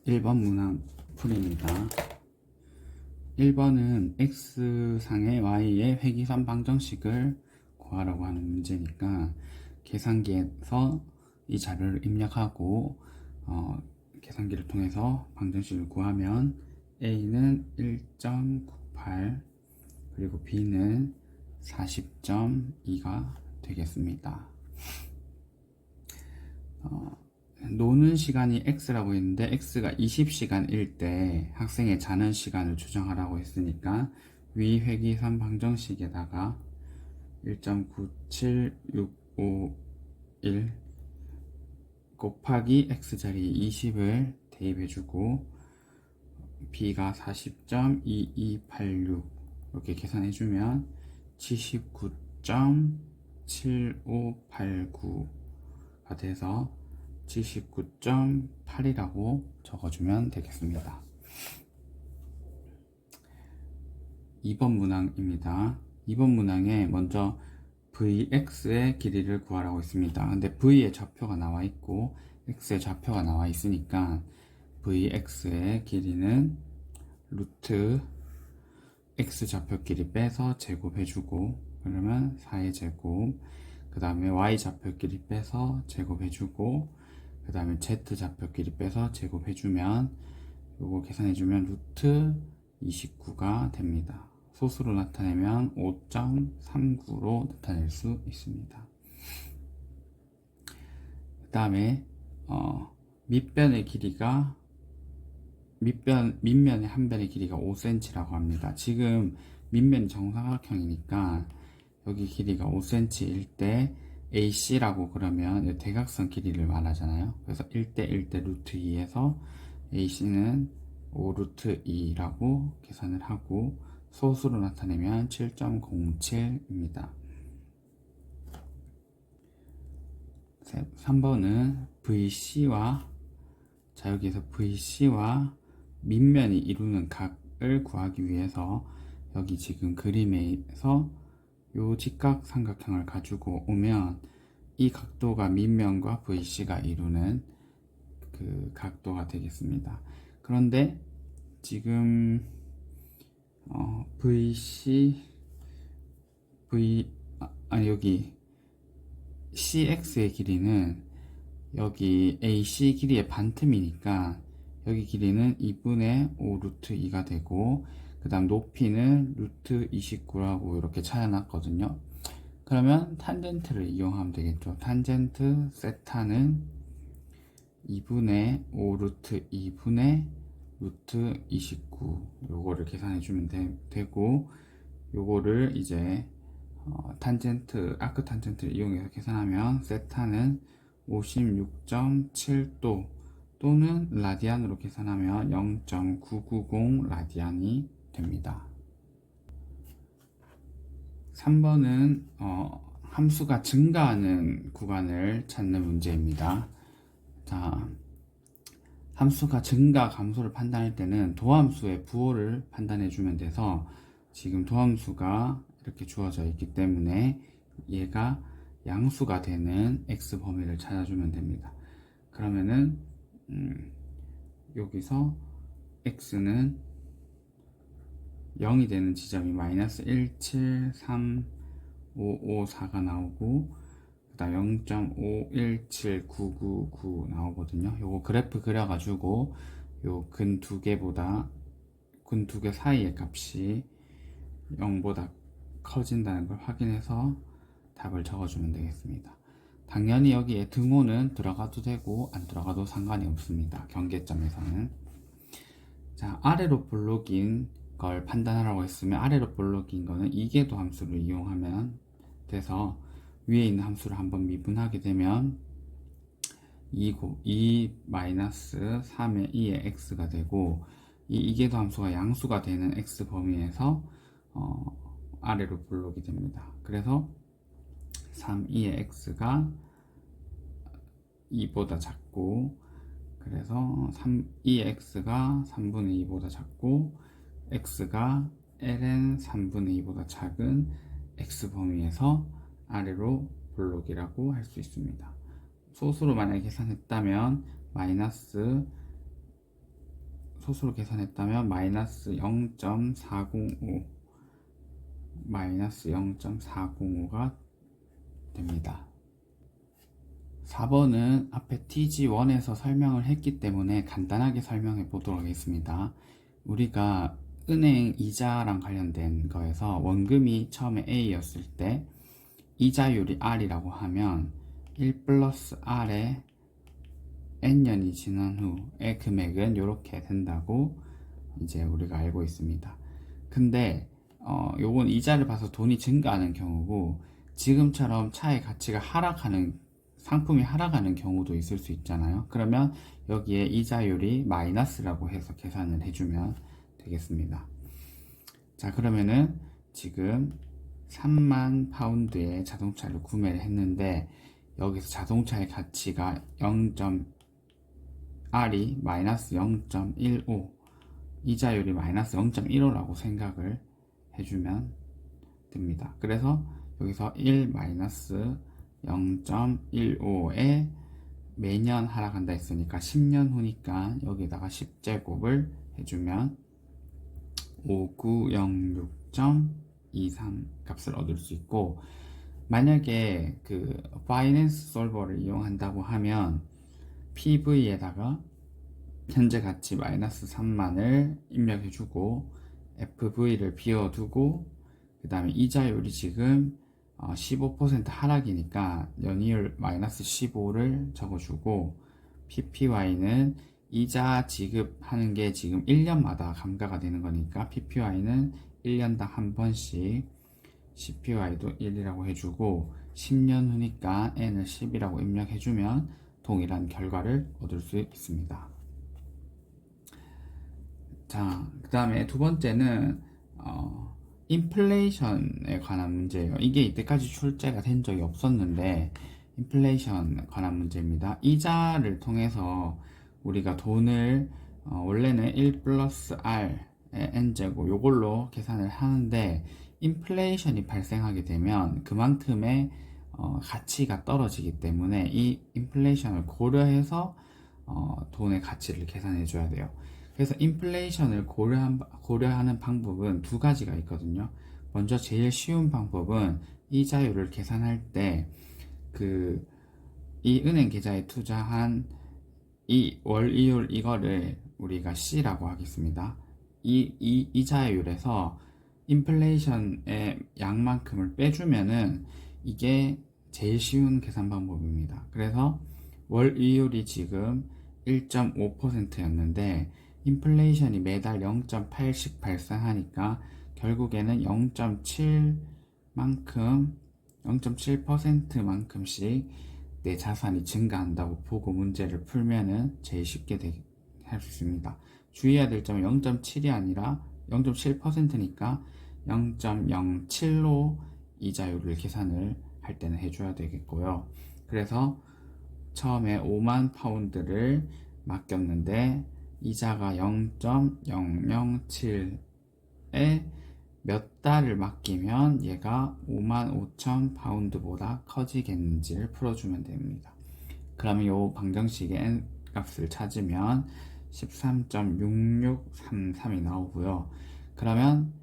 1번 문항 풀이입니다. 1번은 x상의 y의 회귀선 방정식을 구하라고 하는 문제니까 계산기에서 이 자료를 입력하고 계산기를 통해서 방정식을 구하면 a는 1.98 그리고 b는 40.2가 되겠습니다. 노는 시간이 x라고 했는데 x가 20시간일 때 학생의 자는 시간을 추정하라고 했으니까 위 회귀선 방정식에다가 1.97651 곱하기 x자리 20을 대입해주고 b가 40.2286 이렇게 계산해주면 79.7589가 돼서 79.8이라고 적어주면 되겠습니다. 2번 문항입니다. 2번 문항에 먼저 vx의 길이를 구하라고 했습니다. 근데 v의 좌표가 나와 있고 x의 좌표가 나와 있으니까 vx의 길이는 루트 x 좌표 길이 빼서 제곱해주고 그러면 4의 제곱, 그 다음에 y 좌표 길이 빼서 제곱해주고 그 다음에 z 좌표 길이 빼서 제곱해주면 요거 계산해주면 루트 29가 됩니다. 소수로 나타내면 5.39로 나타낼 수 있습니다. 그 다음에 밑면의 길이가 밑면의 한 변의 길이가 5cm라고 합니다. 지금 밑면이 정사각형이니까 여기 길이가 5cm일 때 AC라고 그러면 대각선 길이를 말하잖아요. 그래서 1대 1대 루트 2에서 AC는 5 루트 2라고 계산을 하고 소수로 나타내면 7.07입니다. 3번은 VC와 여기에서 VC와 밑면이 이루는 각을 구하기 위해서 여기 지금 그림에서 요 직각삼각형을 가지고 오면 이 각도가 밑면과 VC가 이루는 그 각도가 되겠습니다. 그런데 지금 여기 CX의 길이는 여기 AC 길이의 반틈이니까 여기 길이는 2분의 5 루트 2가 되고 그 다음 높이는 루트 29라고 이렇게 찾아놨거든요. 그러면 탄젠트를 이용하면 되겠죠. 탄젠트 세타는 2분의 5 루트 2분의 루트 29 요거를 계산해 주면 되고 요거를 이제 탄젠트 아크 탄젠트를 이용해서 계산하면 세타는 56.7도 또는 라디안으로 계산하면 0.990 라디안이 됩니다. 3번은 함수가 증가하는 구간을 찾는 문제입니다. 자, 함수가 증가, 감소를 판단할 때는 도함수의 부호를 판단해 주면 돼서 지금 도함수가 이렇게 주어져 있기 때문에 얘가 양수가 되는 x 범위를 찾아주면 됩니다. 그러면은 여기서 x는 0이 되는 지점이 마이너스 17355 나오고 그 다음 0.517999 나오거든요. 요거 그래프 그려가지고 요 근 두 개 사이의 값이 0보다 커진다는 걸 확인해서 답을 적어주면 되겠습니다. 당연히 여기에 등호는 들어가도 되고 안 들어가도 상관이 없습니다. 경계점에서는. 자, 아래로 볼록인 걸 판단하라고 했으면 아래로 볼록인 거는 이계도 함수를 이용하면 돼서 위에 있는 함수를 한번 미분하게 되면 2-3의 2의 x가 되고 이 이계도 함수가 양수가 되는 x 범위에서 아래로 볼록이 됩니다. 그래서 3,2의 x가 2보다 작고 그래서 2의 x가 3분의 2보다 작고 x가 ln 3분의 2보다 작은 x 범위에서 아래로 볼록이라고 할 수 있습니다. 소수로 만약에 계산했다면 마이너스 소수로 계산했다면 마이너스 0.405 마이너스 0.405가 됩니다. 4번은 앞에 TG1에서 설명을 했기 때문에 간단하게 설명해 보도록 하겠습니다. 우리가 은행 이자랑 관련된 거에서 원금이 처음에 A였을 때 이자율이 R이라고 하면 1 플러스 R에 N년이 지난 후의 금액은 이렇게 된다고 이제 우리가 알고 있습니다. 근데 요건 이자를 봐서 돈이 증가하는 경우고, 지금처럼 차의 가치가 상품이 하락하는 경우도 있을 수 있잖아요. 그러면 여기에 이자율이 마이너스라고 해서 계산을 해주면 되겠습니다. 자, 그러면은 지금 3만 파운드의 자동차를 구매를 했는데, 여기서 자동차의 가치가 R이 마이너스 0.15, 이자율이 마이너스 0.15라고 생각을 해주면 됩니다. 그래서 여기서 1 마이너스 0.15에 매년 하락한다 했으니까 10년 후니까 여기다가 10제곱을 해주면 5906.23 값을 얻을 수 있고, 만약에 그 파이낸스 솔버를 이용한다고 하면 PV에다가 현재 가치 마이너스 3만을 입력해주고 FV를 비워두고, 그 다음에 이자율이 지금 15% 하락이니까 연이율 마이너스 15를 적어주고, PPY는 이자 지급하는 게 지금 1년마다 감가가 되는 거니까 PPY는 1년당 한 번씩, CPY도 1이라고 해주고, 10년 후니까 N을 10이라고 입력해주면 동일한 결과를 얻을 수 있습니다. 자, 그 다음에 두 번째는 인플레이션에 관한 문제예요. 이게 이때까지 출제가 된 적이 없었는데 인플레이션에 관한 문제입니다. 이자를 통해서 우리가 돈을 원래는 1 플러스 R의 N제곱 요걸로 계산을 하는데, 인플레이션이 발생하게 되면 그만큼의 가치가 떨어지기 때문에 이 인플레이션을 고려해서 돈의 가치를 계산해 줘야 돼요. 그래서 인플레이션을 고려하는 방법은 두 가지가 있거든요. 먼저 제일 쉬운 방법은 이자율을 계산할 때 이 은행 계좌에 투자한 이 월이율 이거를 우리가 C라고 하겠습니다. 이 이자율에서 인플레이션의 양만큼을 빼주면은 이게 제일 쉬운 계산 방법입니다. 그래서 월이율이 지금 1.5%였는데 인플레이션이 매달 0.8씩 발생하니까 결국에는 0.7만큼씩 내 자산이 증가한다고 보고 문제를 풀면은 제일 쉽게 할 수 있습니다. 주의해야 될 점은 0.7이 아니라 0.7%니까 0.07로 이자율을 계산을 할 때는 해줘야 되겠고요. 그래서 처음에 5만 파운드를 맡겼는데 이자가 0.007에 몇 달을 맡기면 얘가 55,000 파운드보다 커지겠는지를 풀어주면 됩니다. 그러면 이 방정식의 n 값을 찾으면 13.6633이 나오고요. 그러면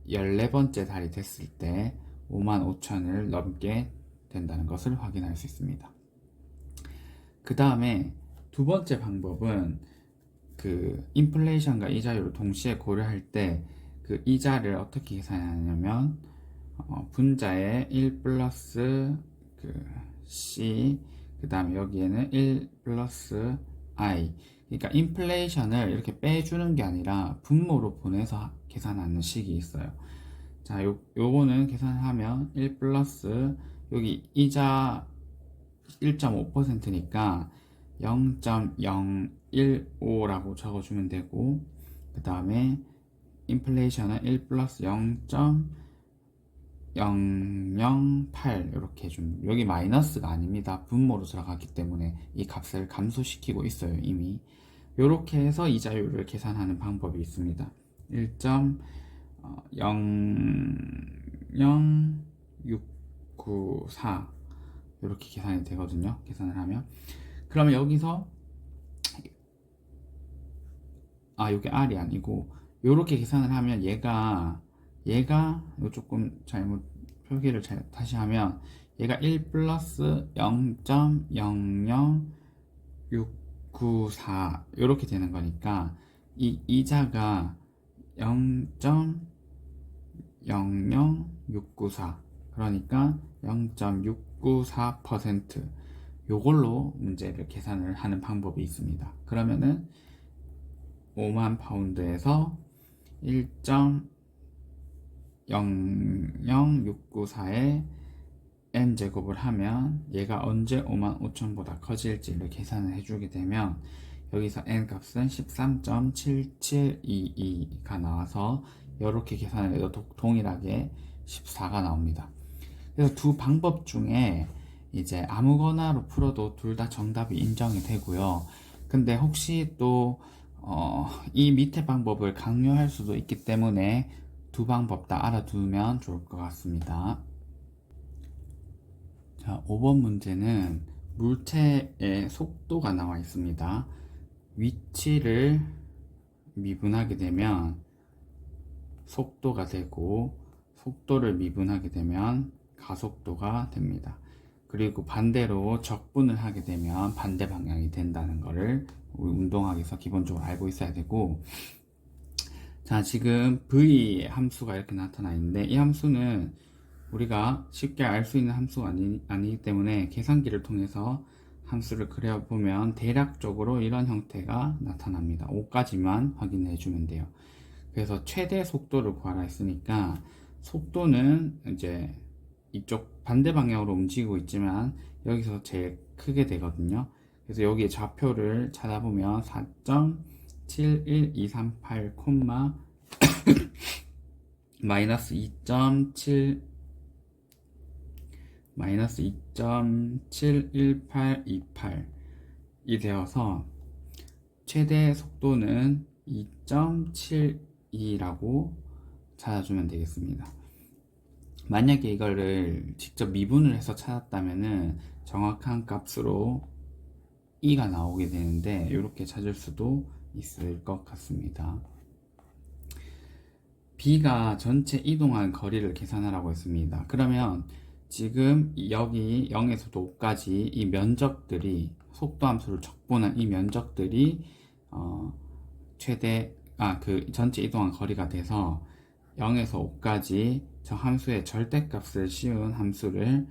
14번째 달이 됐을 때 55,000을 넘게 된다는 것을 확인할 수 있습니다. 그 다음에 두 번째 방법은 그 인플레이션과 이자율을 동시에 고려할 때 그 이자를 어떻게 계산하냐면 분자에 1 플러스 그 C, 그 다음에 여기에는 1 플러스 I, 그러니까 인플레이션을 이렇게 빼주는 게 아니라 분모로 보내서 계산하는 식이 있어요. 자, 요거는 계산하면 1 플러스 여기 이자 1.5%니까 0.015라고 적어주면 되고, 그 다음에 인플레이션은 1 플러스 0.008 이렇게 해줍니다. 여기 마이너스가 아닙니다. 분모로 들어가기 때문에 이 값을 감소시키고 있어요, 이미. 이렇게 해서 이자율을 계산하는 방법이 있습니다. 1.00694 이렇게 계산이 되거든요. 계산을 하면. 그러면 여기서 요게 R이 아니고 요렇게 계산을 하면 얘가 요 조금 잘못 표기를 다시 하면 얘가 1 플러스 0.00694 요렇게 되는 거니까 이 이자가 0.00694 그러니까 0.694% 요걸로 문제를 계산을 하는 방법이 있습니다. 그러면은 5만 파운드에서 1.00694에 n제곱을 하면 얘가 언제 55,000보다 커질지를 계산을 해주게 되면 여기서 n값은 13.7722가 나와서 이렇게 계산을 해도 동일하게 14가 나옵니다. 그래서 두 방법 중에 이제 아무거나로 풀어도 둘 다 정답이 인정이 되고요. 근데 혹시 또 이 밑에 방법을 강요할 수도 있기 때문에 두 방법 다 알아두면 좋을 것 같습니다. 자, 5번 문제는 물체의 속도가 나와 있습니다. 위치를 미분하게 되면 속도가 되고 속도를 미분하게 되면 가속도가 됩니다. 그리고 반대로 적분을 하게 되면 반대 방향이 된다는 것을 우리 운동학에서 기본적으로 알고 있어야 되고, 자, 지금 v 함수가 이렇게 나타나 있는데 이 함수는 우리가 쉽게 알 수 있는 함수가 아니기 때문에 계산기를 통해서 함수를 그려보면 대략적으로 이런 형태가 나타납니다. 5까지만 확인해 주면 돼요. 그래서 최대 속도를 구하라 했으니까 속도는 이제 이쪽 반대 방향으로 움직이고 있지만 여기서 제일 크게 되거든요. 그래서 여기에 좌표를 찾아보면 4.71238, 마이너스 2.71828이 되어서 최대 속도는 2.72라고 찾아주면 되겠습니다. 만약에 이거를 직접 미분을 해서 찾았다면은 정확한 값으로 2가 나오게 되는데 이렇게 찾을 수도 있을 것 같습니다. B가 전체 이동한 거리를 계산하라고 했습니다. 그러면 지금 여기 0에서도 5까지 이 면적들이 속도 함수를 적분한 이 면적들이 그 전체 이동한 거리가 돼서 0에서 5까지 저 함수의 절대값을 씌운 함수를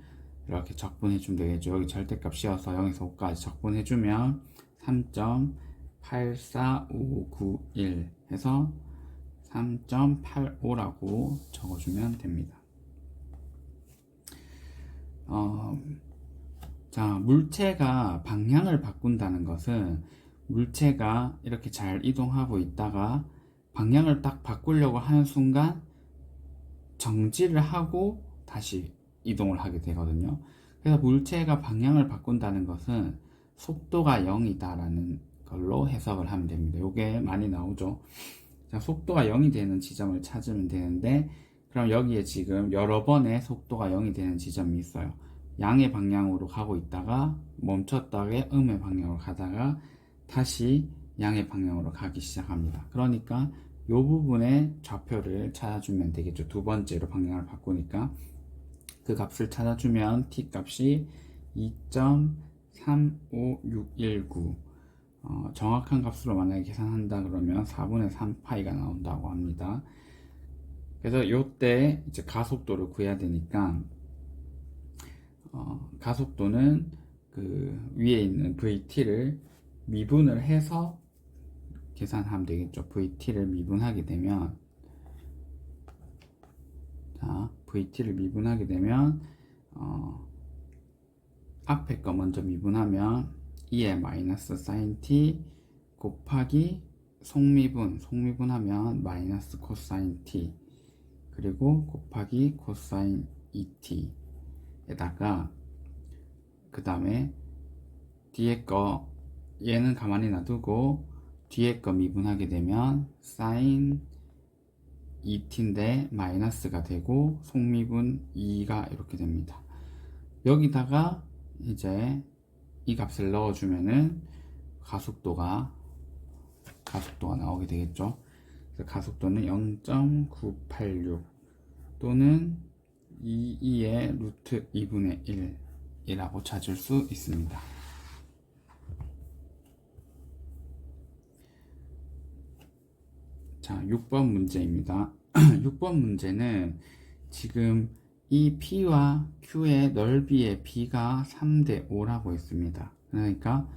이렇게 적분해 주면 되겠죠. 여기 절대값 씌워서 0에서 5까지 적분해 주면 3.84591 해서 3.85라고 적어주면 됩니다. 자, 물체가 방향을 바꾼다는 것은 물체가 이렇게 잘 이동하고 있다가 방향을 딱 바꾸려고 하는 순간 정지를 하고 다시 이동을 하게 되거든요. 그래서 물체가 방향을 바꾼다는 것은 속도가 0이다 라는 걸로 해석을 하면 됩니다. 이게 많이 나오죠. 자, 속도가 0이 되는 지점을 찾으면 되는데, 그럼 여기에 지금 여러 번의 속도가 0이 되는 지점이 있어요. 양의 방향으로 가고 있다가 멈췄다가 음의 방향으로 가다가 다시 양의 방향으로 가기 시작합니다. 그러니까 이 부분의 좌표를 찾아주면 되겠죠. 두 번째로 방향을 바꾸니까 그 값을 찾아주면 t 값이 2.35619 정확한 값으로 만약에 계산한다 그러면 4분의 3파이가 나온다고 합니다. 그래서 요때 이제 가속도를 구해야 되니까 가속도는 그 위에 있는 VT를 미분을 해서 계산하면 되겠죠. VT를 미분하게 되면, 자, VT를 미분하게 되면 앞에 거 먼저 미분하면 2의 마이너스 사인 t 곱하기 속미분하면 마이너스 코사인 t 그리고 곱하기 코사인 2t 에다가 그 다음에 뒤에 거 얘는 가만히 놔두고 뒤에 거 미분하게 되면 사인 2t인데 마이너스가 되고 속미분 2가 이렇게 됩니다. 여기다가 이제 이 값을 넣어주면은 가속도가 가속도가 나오게 되겠죠. 그래서 가속도는 0.986 또는 22의 루트 2분의 1이라고 찾을 수 있습니다. 자, 6번 문제입니다. 6번 문제는 지금 이 P와 Q의 넓이의 B가 3대 5라고 했습니다. 그러니까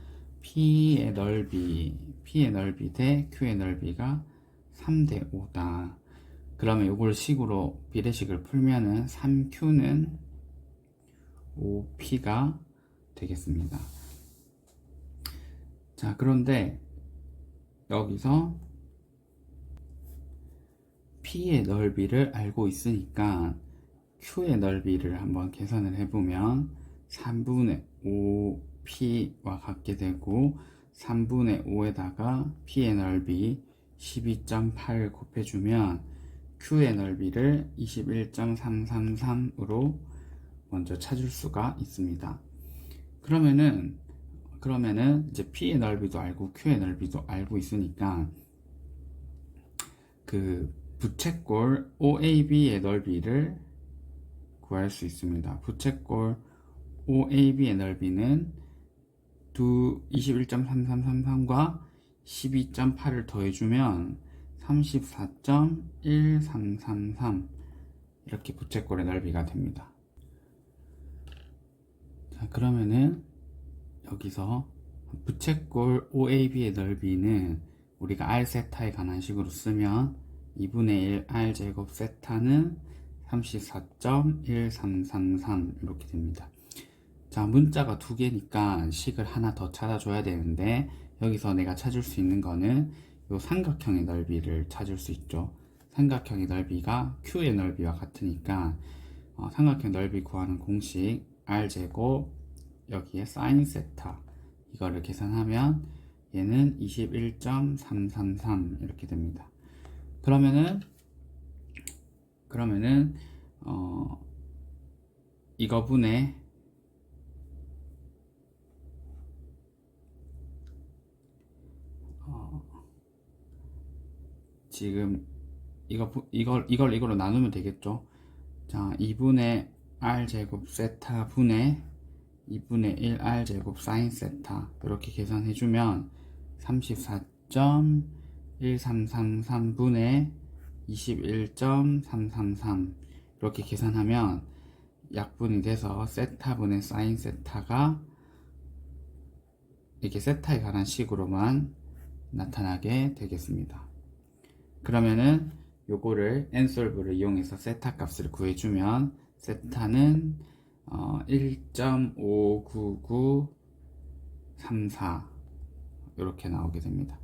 P의 넓이 대 Q의 넓이가 3대 5다. 그러면 이걸 식으로 비례식을 풀면은 3Q는 5P가 되겠습니다. 자, 그런데 여기서 P의 넓이를 알고 있으니까 Q의 넓이를 한번 계산을 해보면 3분의 5P와 같게 되고 3분의 5에다가 P의 넓이 12.8을 곱해주면 Q의 넓이를 21.333으로 먼저 찾을 수가 있습니다. 그러면은 이제 P의 넓이도 알고 Q의 넓이도 알고 있으니까 그 부채꼴 OAB의 넓이를 구할 수 있습니다. 부채꼴 OAB의 넓이는 21.3333과 12.8을 더해주면 34.1333 이렇게 부채꼴의 넓이가 됩니다. 자, 그러면은 여기서 부채꼴 OAB의 넓이는 우리가 R 세타에 관한 식으로 쓰면 2분의 1 R 제곱 세타는 34.1333 이렇게 됩니다. 자, 문자가 두 개니까 식을 하나 더 찾아줘야 되는데 여기서 내가 찾을 수 있는 거는 요 삼각형의 넓이를 찾을 수 있죠. 삼각형의 넓이가 Q의 넓이와 같으니까 삼각형 넓이 구하는 공식 R제곱 여기에 사인 세타 이거를 계산하면 얘는 21.333 이렇게 됩니다. 그러면은 이거분의 지금 이걸로 나누면 되겠죠. 자, 2분의 R 제곱 세타 분의 2분의 1 R 제곱 사인 세타 이렇게 계산해주면 34.1333분의 21.333 이렇게 계산하면 약분이 돼서 세타분의 사인 세타가 이렇게 세타에 관한 식으로만 나타나게 되겠습니다. 그러면은 요거를 n솔브를 이용해서 세타 값을 구해주면 세타는 1.59934 이렇게 나오게 됩니다.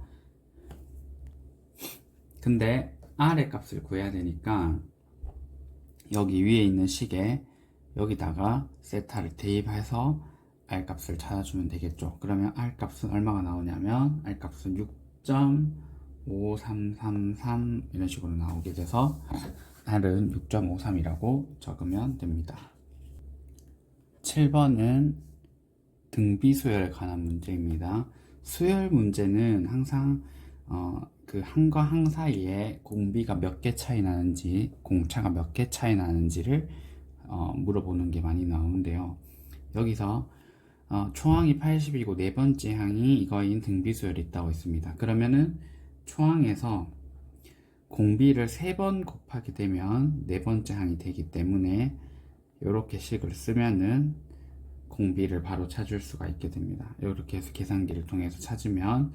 근데 R의 값을 구해야 되니까 여기 위에 있는 식에 여기다가 세타를 대입해서 R 값을 찾아주면 되겠죠. 그러면 R 값은 얼마가 나오냐면 R 값은 6.5333 이런 식으로 나오게 돼서 R은 6.53이라고 적으면 됩니다. 7번은 등비수열에 관한 문제입니다. 수열 문제는 항상 그 항과 항 사이에 공비가 몇 개 차이 나는지, 공차가 몇 개 차이 나는지를 물어보는 게 많이 나오는데요. 여기서 초항이 80이고 네 번째 항이 이거인 등비수열이 있다고 했습니다. 그러면은 초항에서 공비를 3번 곱하게 되면 네 번째 항이 되기 때문에 이렇게 식을 쓰면은 공비를 바로 찾을 수가 있게 됩니다. 이렇게 해서 계산기를 통해서 찾으면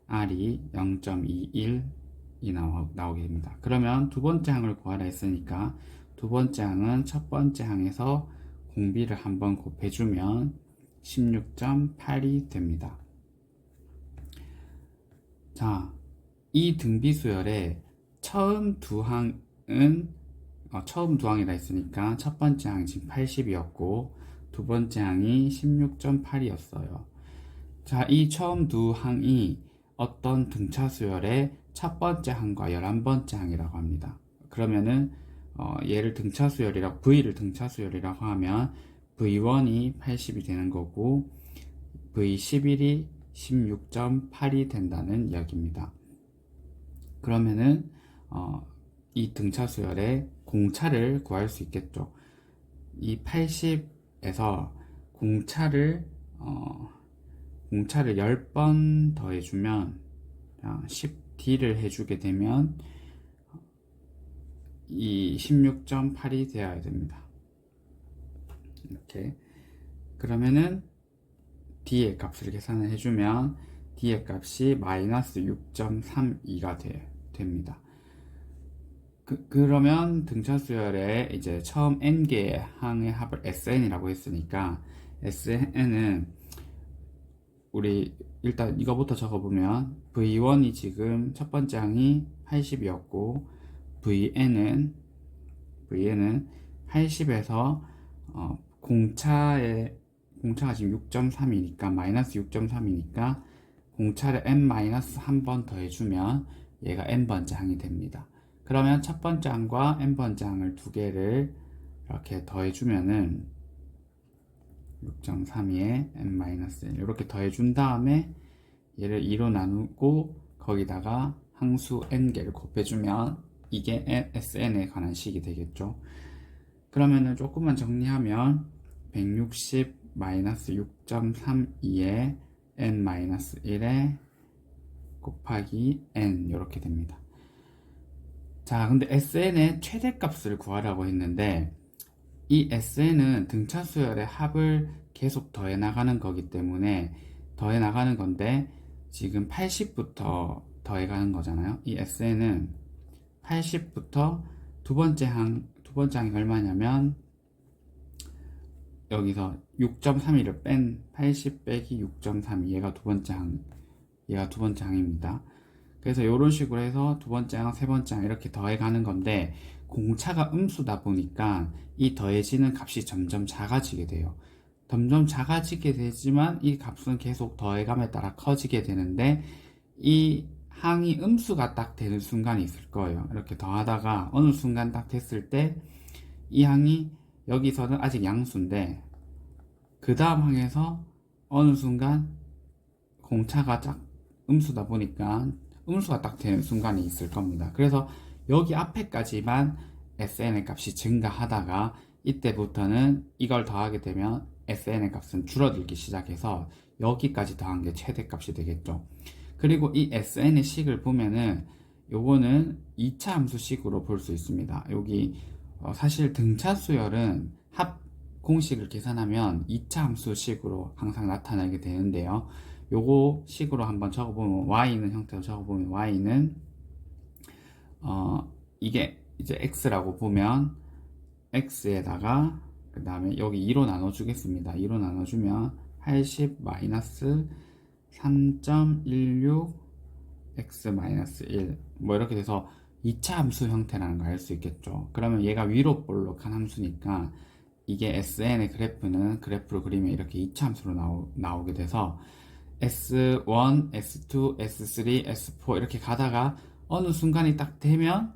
R이 0.21이 나오게 됩니다. 그러면 두 번째 항을 구하라 했으니까 두 번째 항은 첫 번째 항에서 공비를 한번 곱해주면 16.8이 됩니다. 자, 이 등비수열의 처음 두 항은 처음 두 항이라 했으니까 첫 번째 항이 지금 80이었고 두 번째 항이 16.8이었어요. 자, 이 처음 두 항이 어떤 등차 수열의 첫 번째 항과 11번째 항이라고 합니다. 그러면은 얘를 등차 수열이라고 V를 등차 수열이라고 하면 V1이 80이 되는 거고 V11이 16.8이 된다는 이야기입니다. 그러면은 이 등차 수열의 공차를 구할 수 있겠죠. 이 80에서 공차를 10번 더해주면 10D를 해주게 되면 이 16.8이 되어야 됩니다. 이렇게 그러면은 D의 값을 계산을 해주면 D의 값이 마이너스 6.32가 됩니다. 그러면 등차 수열의 이제 처음 n개의 항의 합을 SN이라고 했으니까 SN은 우리 일단 이거부터 적어보면 V1이 지금 첫 번째 항이 80이었고 VN은 80에서 공차가 지금 6.3이니까 마이너스 6.3이니까 공차를 n-1번 더해주면 얘가 n번째 항이 됩니다. 그러면 첫 번째 항과 n번째 항을 두 개를 이렇게 더해주면은 6.32에 n-1 이렇게 더해준 다음에 얘를 2로 나누고 거기다가 항수 n개를 곱해주면 이게 SN에 관한 식이 되겠죠. 그러면은 조금만 정리하면 160 6.32에 n-1에 곱하기 n 이렇게 됩니다. 자, 근데 SN의 최대값을 구하라고 했는데 이 SN은 등차 수열의 합을 계속 더해 나가는 거기 때문에 더해 나가는 건데 지금 80부터 더해 가는 거잖아요. 이 SN은 80부터 두 번째 항이 얼마냐면 여기서 6.32를 뺀 80 빼기 6.32 얘가 두 번째 항입니다. 그래서 이런 식으로 해서 두 번째 항, 세 번째 항 이렇게 더해 가는 건데 공차가 음수다 보니까 이 더해지는 값이 점점 작아지게 돼요. 점점 작아지게 되지만 이 값은 계속 더해감에 따라 커지게 되는데 이 항이 음수가 딱 되는 순간이 있을 거예요. 이렇게 더하다가 어느 순간 딱 됐을 때 이 항이 여기서는 아직 양수인데 그 다음 항에서 어느 순간 공차가 딱 음수다 보니까 음수가 딱 되는 순간이 있을 겁니다. 그래서 여기 앞에까지만 SN의 값이 증가하다가 이때부터는 이걸 더하게 되면 SN의 값은 줄어들기 시작해서 여기까지 더한 게 최대값이 되겠죠. 그리고 이 SN의 식을 보면은 요거는 2차 함수식으로 볼 수 있습니다. 여기 사실 등차 수열은 합 공식을 계산하면 2차 함수식으로 항상 나타나게 되는데요. 요거 식으로 한번 적어보면 y는 형태로 적어보면 y는 이게 이제 x라고 보면 x에다가 그 다음에 여기 2로 나눠주겠습니다. 2로 나눠주면 80 마이너스 3.16 x 마이너스 1 뭐 이렇게 돼서 2차 함수 형태라는 걸 알 수 있겠죠. 그러면 얘가 위로 볼록한 함수니까 이게 SN의 그래프를 그리면 이렇게 2차 함수로 나오게 돼서 S1, S2, S3, S4 이렇게 가다가 어느 순간이 딱 되면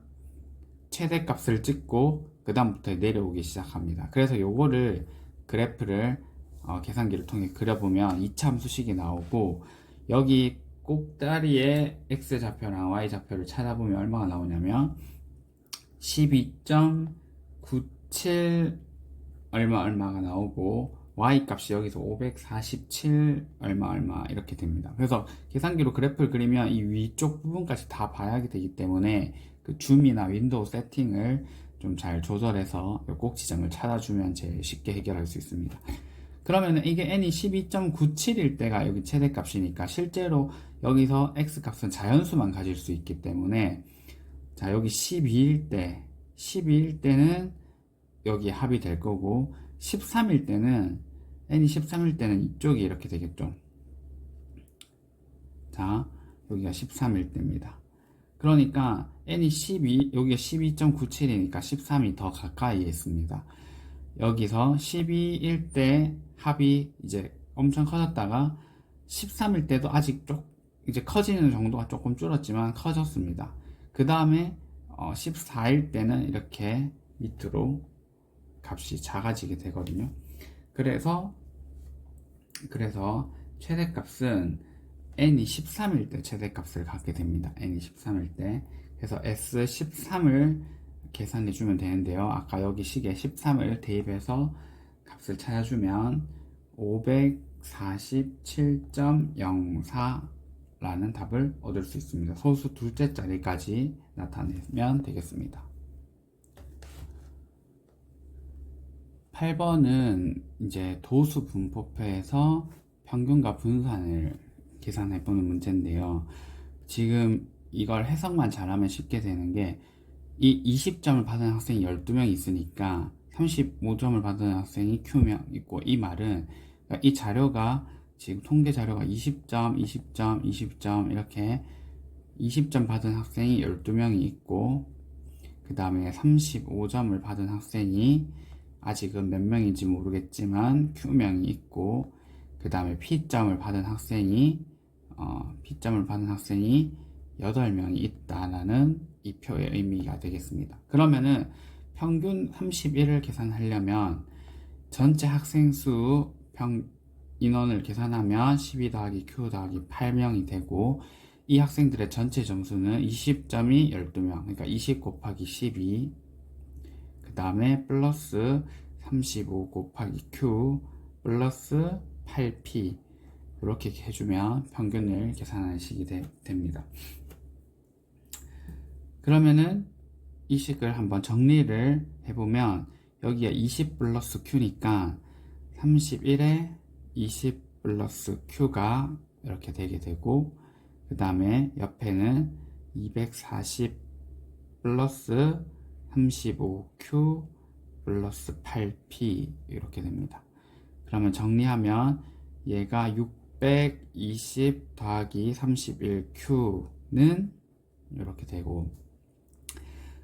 최대값을 찍고 그 다음부터 내려오기 시작합니다. 그래서 요거를 그래프를 계산기를 통해 그려보면 2차 함수식이 나오고 여기 꼭다리에 X좌표랑 Y좌표를 찾아보면 얼마가 나오냐면 12.97 얼마가 나오고 Y값이 여기서 547 얼마 이렇게 됩니다. 그래서 계산기로 그래프를 그리면 이 위쪽 부분까지 다 봐야 되기 때문에 그 줌이나 윈도우 세팅을 좀 잘 조절해서 꼭 지점을 찾아주면 제일 쉽게 해결할 수 있습니다. 그러면 이게 n이 12.97일 때가 여기 최대값이니까 실제로 여기서 x값은 자연수만 가질 수 있기 때문에 자 여기 12일 때는 여기 합이 될 거고 13일 때는 n이 13일 때는 이쪽이 이렇게 되겠죠. 자 여기가 13일 때입니다. 그러니까 n이 12 여기가 12.97이니까 13이 더 가까이에 있습니다. 여기서 12일 때 합이 이제 엄청 커졌다가 13일 때도 아직 이제 커지는 정도가 조금 줄었지만 커졌습니다. 그 다음에 14일 때는 이렇게 밑으로 값이 작아지게 되거든요. 그래서 최대값은 n이 13일 때 최대값을 갖게 됩니다. n이 13일 때. 그래서 S13을 계산해 주면 되는데요. 아까 여기 식에 13을 대입해서 값을 찾아주면 547.04 라는 답을 얻을 수 있습니다. 소수 둘째 자리까지 나타내면 되겠습니다. 8번은 이제 도수 분포표에서 평균과 분산을 계산해 보는 문제인데요. 지금 이걸 해석만 잘하면 쉽게 되는 게, 이 20점을 받은 학생이 12명 있으니까 35점을 받은 학생이 Q명 있고, 이 말은 이 자료가 지금 통계 자료가 20점, 20점, 20점 이렇게 20점 받은 학생이 12명이 있고, 그 다음에 35점을 받은 학생이 아직은 몇 명인지 모르겠지만 Q명이 있고, 그 다음에 P점을 받은 학생이 8명이 있다라는 이 표의 의미가 되겠습니다. 그러면은 평균 31을 계산하려면 전체 학생 수 인원을 계산하면 12 더하기 Q 더하기 8명이 되고, 이 학생들의 전체 점수는 20점이 12명, 그러니까 20 곱하기 12, 그 다음에 플러스 35 곱하기 Q 플러스 8P, 이렇게 해주면 평균을 계산하는 식이 됩니다. 그러면은 이 식을 한번 정리를 해보면, 여기에 20 플러스 Q니까 31에 20 플러스 Q가 이렇게 되게 되고, 그 다음에 옆에는 240 플러스 35Q 플러스 8P 이렇게 됩니다. 그러면 정리하면 얘가 620 더하기 31Q는 이렇게 되고,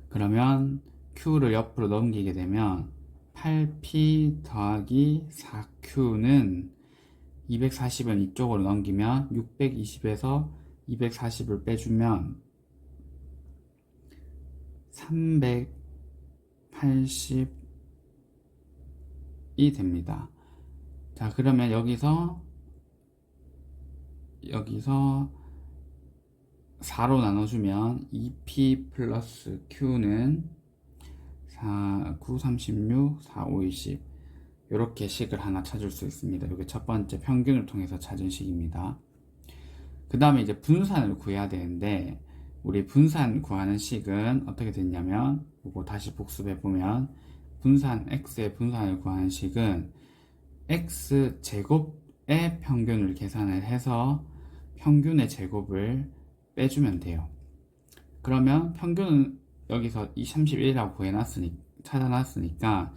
그러면 Q를 옆으로 넘기게 되면 8P 더하기 4Q는 240은 이쪽으로 넘기면 620에서 240을 빼주면 380이 됩니다. 자, 그러면 여기서 4로 나눠주면 2P 플러스 Q는 4, 9, 36, 4, 5, 20 이렇게 식을 하나 찾을 수 있습니다. 이게 첫 번째 평균을 통해서 찾은 식입니다. 그 다음에 이제 분산을 구해야 되는데, 우리 분산 구하는 식은 어떻게 됐냐면, 이거 다시 복습해 보면, X의 분산을 구하는 식은 X 제곱의 평균을 계산을 해서 평균의 제곱을 빼주면 돼요. 그러면 평균은 여기서 31이라고 찾아놨으니까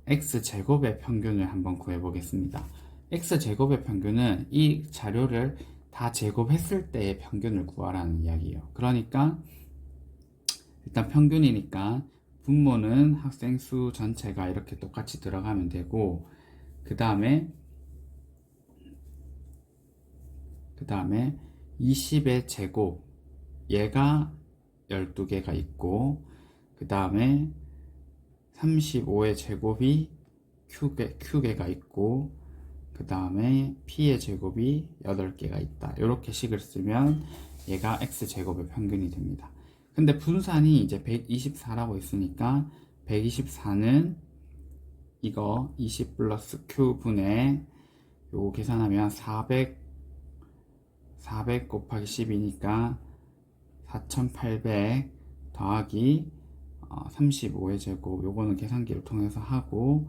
X제곱의 평균을 한번 구해보겠습니다. X제곱의 평균은 이 자료를 다 제곱했을 때의 평균을 구하라는 이야기예요. 그러니까 일단 평균이니까 분모는 학생 수 전체가 이렇게 똑같이 들어가면 되고, 그 다음에 20의 제곱, 얘가 12개가 있고, 그 다음에 35의 제곱이 Q개가 있고, 그 다음에 P의 제곱이 8개가 있다. 이렇게 식을 쓰면 얘가 X제곱의 평균이 됩니다. 근데 분산이 이제 124라고 있으니까 124는 이거 20 플러스 Q분의 요거 계산하면 400 곱하기 10이니까 4800 더하기 35의 제곱, 요거는 계산기를 통해서 하고,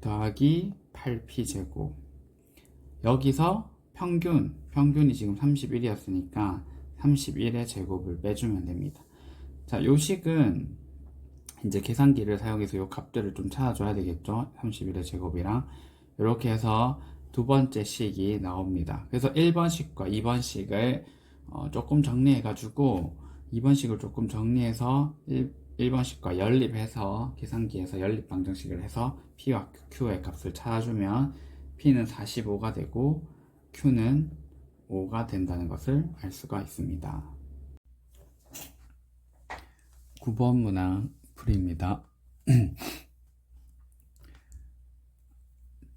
더하기 8p 제곱. 여기서 평균이 지금 31이었으니까 31의 제곱을 빼주면 됩니다. 자, 요 식은 이제 계산기를 사용해서 요 값들을 좀 찾아줘야 되겠죠. 31의 제곱이랑 이렇게 해서 두 번째 식이 나옵니다. 그래서 1번 식과 2번 식을 조금 정리해가지고 2번 식을 조금 정리해서 1번 식과 연립해서 계산기에서 연립 방정식을 해서 P와 Q의 값을 찾아주면 P는 45가 되고 Q는 5가 된다는 것을 알 수가 있습니다. 9번 문항 풀이입니다.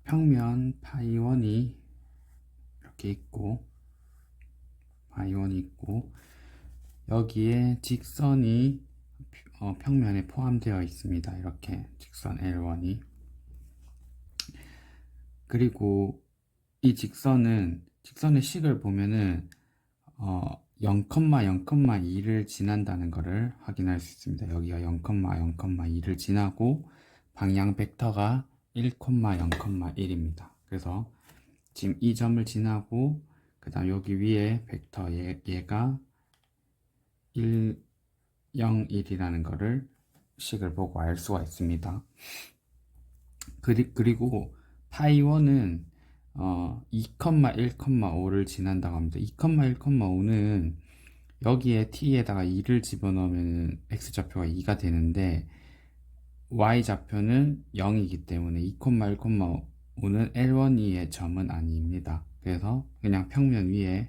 평면 파이 1이 이렇게 이렇게 있고 파이1이 있고 여기에 직선이 평면에 포함되어 있습니다. 이렇게 직선 L1이. 그리고 이 직선의 식을 보면은 0,0,2를 지난다는 것을 확인할 수 있습니다. 여기가 0,0,2를 지나고 방향 벡터가 1,0,1입니다. 그래서 지금 이 점을 지나고 그 다음 여기 위에 벡터 얘가 1, 0, 1이라는 것을 식을 보고 알 수가 있습니다. 그리고 파이1은 2,1,5를 지난다고 합니다. 2,1,5는 여기에 t에다가 2를 집어넣으면 x좌표가 2가 되는데 y좌표는 0이기 때문에 2,1,5는 L1, 2의 점은 아닙니다. 그래서 그냥 평면 위에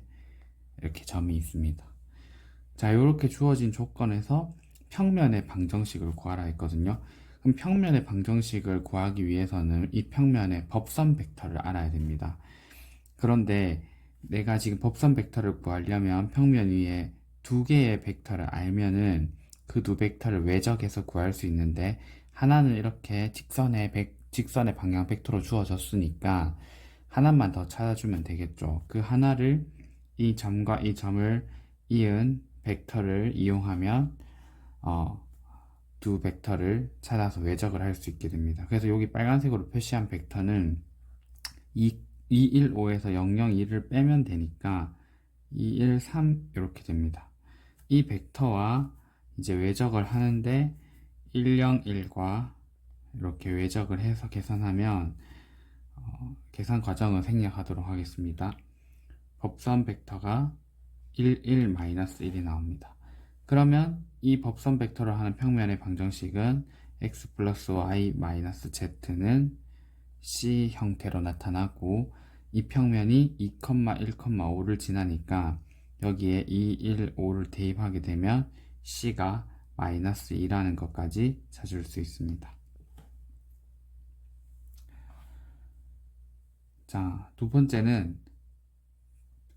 이렇게 점이 있습니다. 자, 이렇게 주어진 조건에서 평면의 방정식을 구하라 했거든요. 그럼 평면의 방정식을 구하기 위해서는 이 평면의 법선 벡터를 알아야 됩니다. 그런데 내가 지금 법선 벡터를 구하려면 평면 위에 두 개의 벡터를 알면은 그 두 벡터를 외적해서 구할 수 있는데 하나는 이렇게 직선의 방향 벡터로 주어졌으니까 하나만 더 찾아주면 되겠죠. 그 하나를 이 점과 이 점을 이은 벡터를 이용하면 두 벡터를 찾아서 외적을 할 수 있게 됩니다. 그래서 여기 빨간색으로 표시한 벡터는 215에서 002를 빼면 되니까 213 이렇게 됩니다. 이 벡터와 이제 외적을 하는데 101과 이렇게 외적을 해서 계산하면 계산 과정을 생략하도록 하겠습니다. 법선 벡터가 11-1이 나옵니다. 그러면 이 법선 벡터를 하는 평면의 방정식은 x 플러스 y 마이너스 z는 C 형태로 나타나고 이 평면이 2,1,5를 지나니까 여기에 2, 1, 5를 대입하게 되면 C가 마이너스 2라는 것까지 찾을 수 있습니다. 자, 두 번째는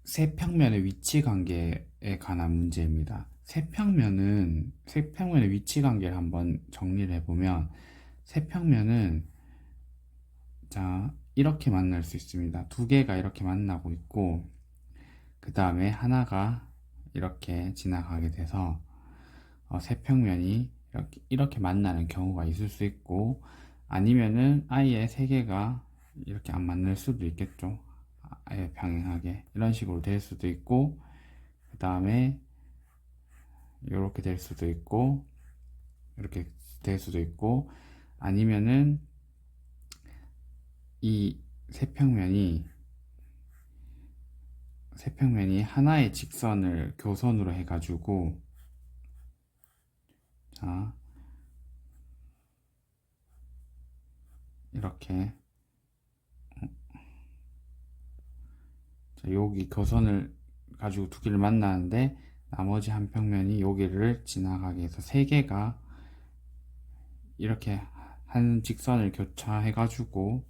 세 평면의 위치 관계에 관한 문제입니다. 세 평면의 위치 관계를 한번 정리를 해보면 세 평면은 자, 이렇게 만날 수 있습니다. 두 개가 이렇게 만나고 있고 그 다음에 하나가 이렇게 지나가게 돼서 세 평면이 이렇게 만나는 경우가 있을 수 있고 아니면은 아예 세 개가 이렇게 안 만날 수도 있겠죠. 아예 병행하게 이런 식으로 될 수도 있고 그 다음에 이렇게 될 수도 있고 이렇게 될 수도 있고 아니면은 이 세 평면이 하나의 직선을 교선으로 해가지고 자 이렇게 자, 여기 교선을 가지고 두 개를 만나는데 나머지 한 평면이 여기를 지나가게 해서 세 개가 이렇게 한 직선을 교차해 가지고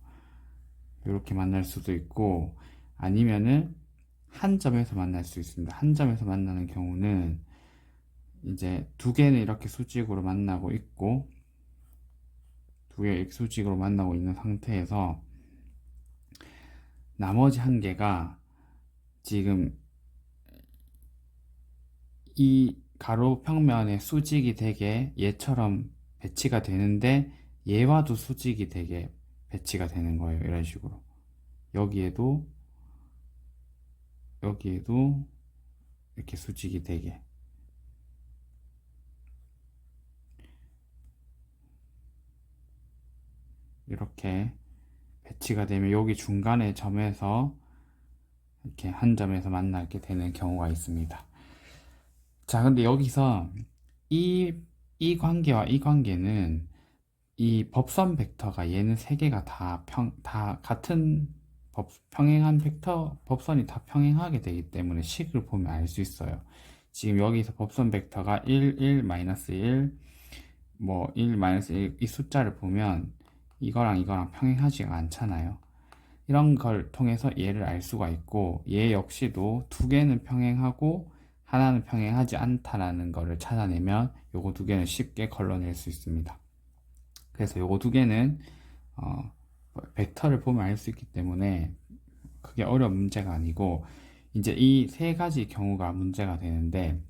이렇게 만날 수도 있고 아니면은 한 점에서 만날 수 있습니다. 한 점에서 만나는 경우는 이제 두 개는 이렇게 수직으로 만나고 있고 두 개 이렇게 수직으로 만나고 있는 상태에서 나머지 한 개가 지금 이 가로 평면에 수직이 되게 얘처럼 배치가 되는데 얘와도 수직이 되게 배치가 되는 거예요. 이런 식으로 여기에도 이렇게 수직이 되게 이렇게 배치가 되면 여기 중간의 점에서 이렇게 한 점에서 만나게 되는 경우가 있습니다. 자, 근데 여기서 이 관계와 이 관계는 이 법선 벡터가 얘는 세 개가 다 같은 평행한 법선이 다 평행하게 되기 때문에 식을 보면 알 수 있어요. 지금 여기서 법선 벡터가 1, 1, 마이너스 1, 뭐 1, 마이너스 1 이 숫자를 보면 이거랑 평행하지가 않잖아요. 이런 걸 통해서 얘를 알 수가 있고, 얘 역시도 두 개는 평행하고 하나는 평행하지 않다라는 거를 찾아내면 요거 두 개는 쉽게 걸러낼 수 있습니다. 그래서 요거 두 개는 벡터를 보면 알 수 있기 때문에 그게 어려운 문제가 아니고, 이제 이 세 가지 경우가 문제가 되는데,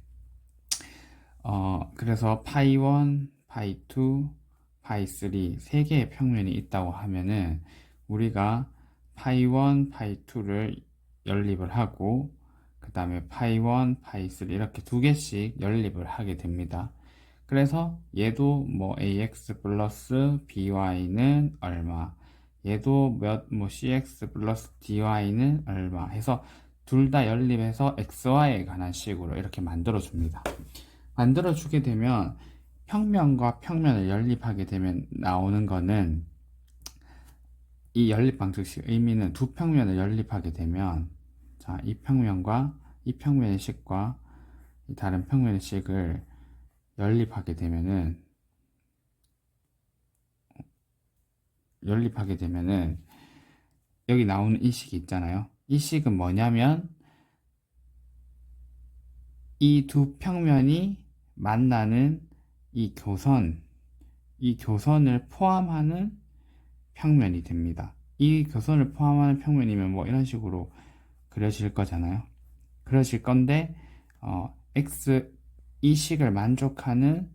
그래서 파이 1, 파이 2, 파이 3 세 개의 평면이 있다고 하면은 우리가 파이 1, 파이 2를 연립을 하고, 그 다음에 파이 1, 파이 3 이렇게 두 개씩 연립을 하게 됩니다. 그래서 얘도 뭐 ax 플러스 by는 얼마, 얘도 뭐 cx 플러스 dy는 얼마 해서 둘 다 연립해서 xy에 관한 식으로 이렇게 만들어 줍니다. 만들어 주게 되면 평면과 평면을 연립하게 되면 나오는 거는, 이 연립 방정식 의미는 두 평면을 연립하게 되면, 자, 이 평면과 이 평면의 식과 이 다른 평면의 식을 연립하게 되면은 여기 나오는 이 식이 있잖아요. 이 식은 뭐냐면 이 두 평면이 만나는 이 교선을 포함하는 평면이 됩니다. 이 교선을 포함하는 평면이면 뭐 이런 식으로 그려질 거잖아요. 그려질 건데, x 이 식을 만족하는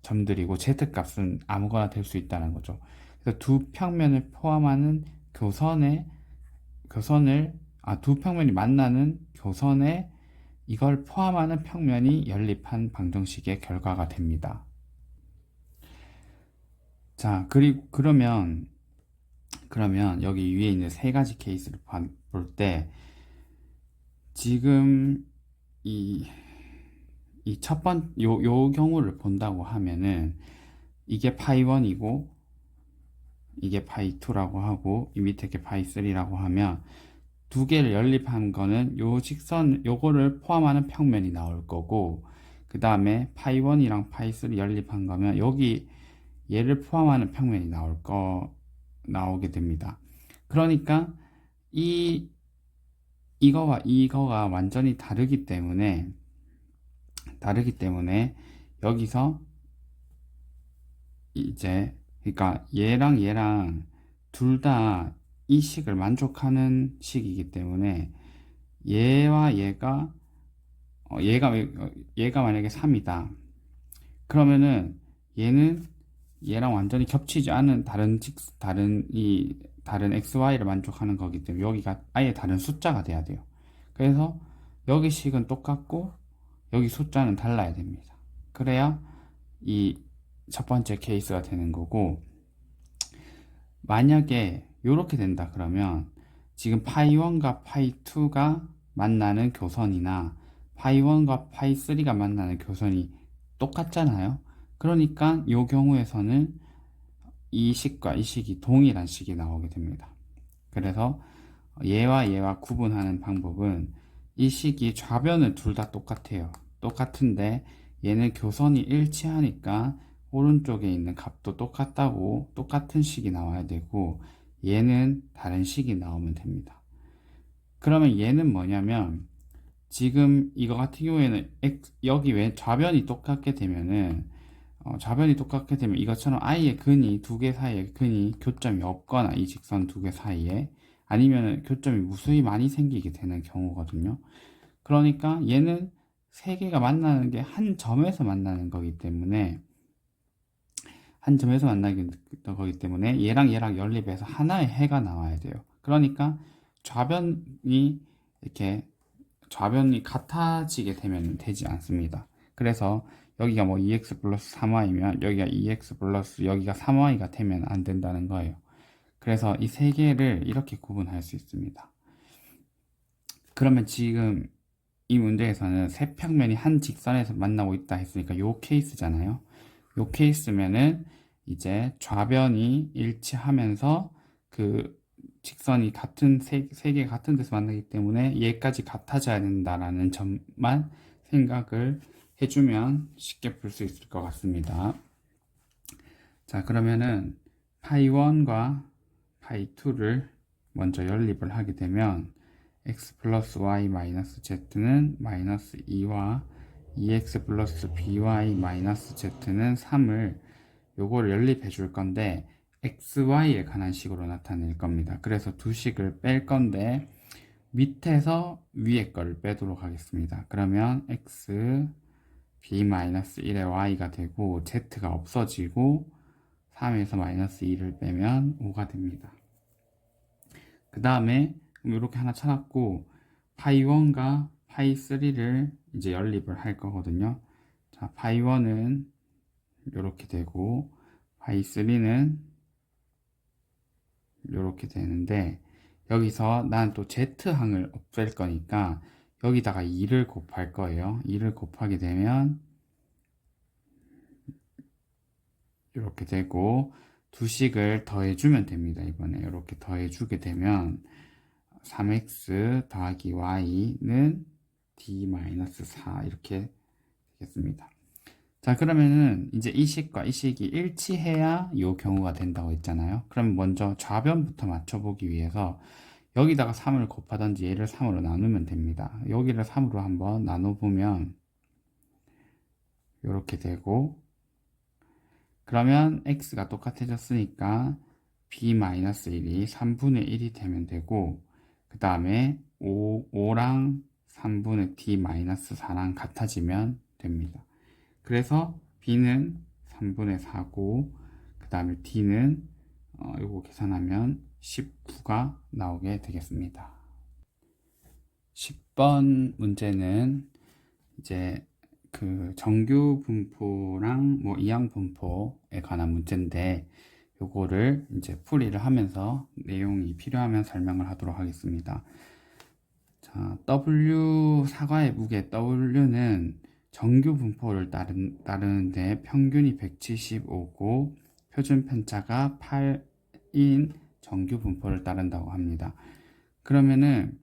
점들이고 z값은 아무거나 될 수 있다는 거죠. 그래서 두 평면을 포함하는 두 평면이 만나는 교선에 이걸 포함하는 평면이 연립한 방정식의 결과가 됩니다. 자, 그러면 여기 위에 있는 세 가지 케이스를 볼 때, 지금 이 요 경우를 본다고 하면은 이게 파이 1이고 이게 파이 2라고 하고 이 밑에 게 파이 3라고 하면, 두 개를 연립한 거는 요거를 포함하는 평면이 나올 거고, 그 다음에 파이 1이랑 파이 3 연립한 거면 여기 얘를 포함하는 평면이 나오게 됩니다. 그러니까 이거와 이거가 완전히 다르기 때문에 여기서 이제, 그러니까 얘랑 둘 다 이 식을 만족하는 식이기 때문에 얘와 얘가 만약에 3이다. 그러면은 얘는 얘랑 완전히 겹치지 않은 다른 xy를 만족하는 거기 때문에 여기가 아예 다른 숫자가 돼야 돼요. 그래서 여기 식은 똑같고 여기 숫자는 달라야 됩니다. 그래야 이 첫 번째 케이스가 되는 거고, 만약에 이렇게 된다 그러면 지금 파이 1과 파이 2가 만나는 교선이나 파이 1과 파이 3가 만나는 교선이 똑같잖아요. 그러니까 이 경우에서는 이 식과 이 식이 동일한 식이 나오게 됩니다. 그래서 얘와 구분하는 방법은, 이 식이 좌변은 둘 다 똑같아요. 똑같은데 얘는 교선이 일치하니까 오른쪽에 있는 값도 똑같은 식이 나와야 되고, 얘는 다른 식이 나오면 됩니다. 그러면 얘는 뭐냐면, 지금 이거 같은 경우에는 여기 왜 좌변이 똑같게 되면은, 이것처럼 i의 근이 두 개 사이에 근이 교점이 없거나 이 직선 두 개 사이에 아니면 교점이 무수히 많이 생기게 되는 경우거든요. 그러니까 얘는 세 개가 만나는 게 한 점에서 만나는 거기 때문에 얘랑 연립해서 하나의 해가 나와야 돼요. 그러니까 좌변이 같아지게 되면 되지 않습니다. 그래서 여기가 뭐 2x 플러스 3y면 여기가 2x 플러스 여기가 3y가 되면 안 된다는 거예요. 그래서 이 세 개를 이렇게 구분할 수 있습니다. 그러면 지금 이 문제에서는 세 평면이 한 직선에서 만나고 있다 했으니까 요 케이스잖아요. 요 케이스면은 이제 좌변이 일치하면서 그 직선이 세 개 같은 데서 만나기 때문에 얘까지 같아져야 된다라는 점만 생각을 해주면 쉽게 풀 수 있을 것 같습니다. 자, 그러면은 파이 1과 파이 2를 먼저 연립을 하게 되면 x 플러스 y 마이너스 z는 마이너스 2와 2x 플러스 by 마이너스 z는 3을 요거를 연립해 줄 건데 xy에 관한 식으로 나타낼 겁니다. 그래서 두 식을 뺄 건데 밑에서 위에 거를 빼도록 하겠습니다. 그러면 x b-1의 y가 되고 z가 없어지고 3에서 마이너스 2를 빼면 5가 됩니다. 그 다음에 이렇게 하나 찾았고 파이 1과 파이 3를 이제 연립을 할 거거든요. 자, 파이 1은 이렇게 되고 파이 3는 이렇게 되는데 여기서 난 또 z항을 없앨 거니까 여기다가 2를 곱할 거예요. 2를 곱하게 되면 이렇게 되고 두 식을 더해주면 됩니다. 이번에 이렇게 더해주게 되면 3x 더하기 y는 d-4 이렇게 되겠습니다. 자, 그러면은 이제 이 식과 이 식이 일치해야 이 경우가 된다고 했잖아요. 그럼 먼저 좌변부터 맞춰보기 위해서 여기다가 3을 곱하든지 얘를 3으로 나누면 됩니다. 여기를 3으로 한번 나눠보면 이렇게 되고 그러면 x가 똑같아졌으니까 b-1이 3분의 1이 되면 되고 그 다음에 5랑 3분의 d-4랑 같아지면 됩니다. 그래서 b는 3분의 4고 그 다음에 d는 이거 계산하면 19가 나오게 되겠습니다. 10번 문제는 이제 그 정규 분포랑 뭐 이항 분포에 관한 문제인데 요거를 이제 풀이를 하면서 내용이 필요하면 설명을 하도록 하겠습니다. 자, W 사과의 무게 W는 정규 분포를 따르는데 평균이 175고 표준 편차가 8인 정규 분포를 따른다고 합니다. 그러면은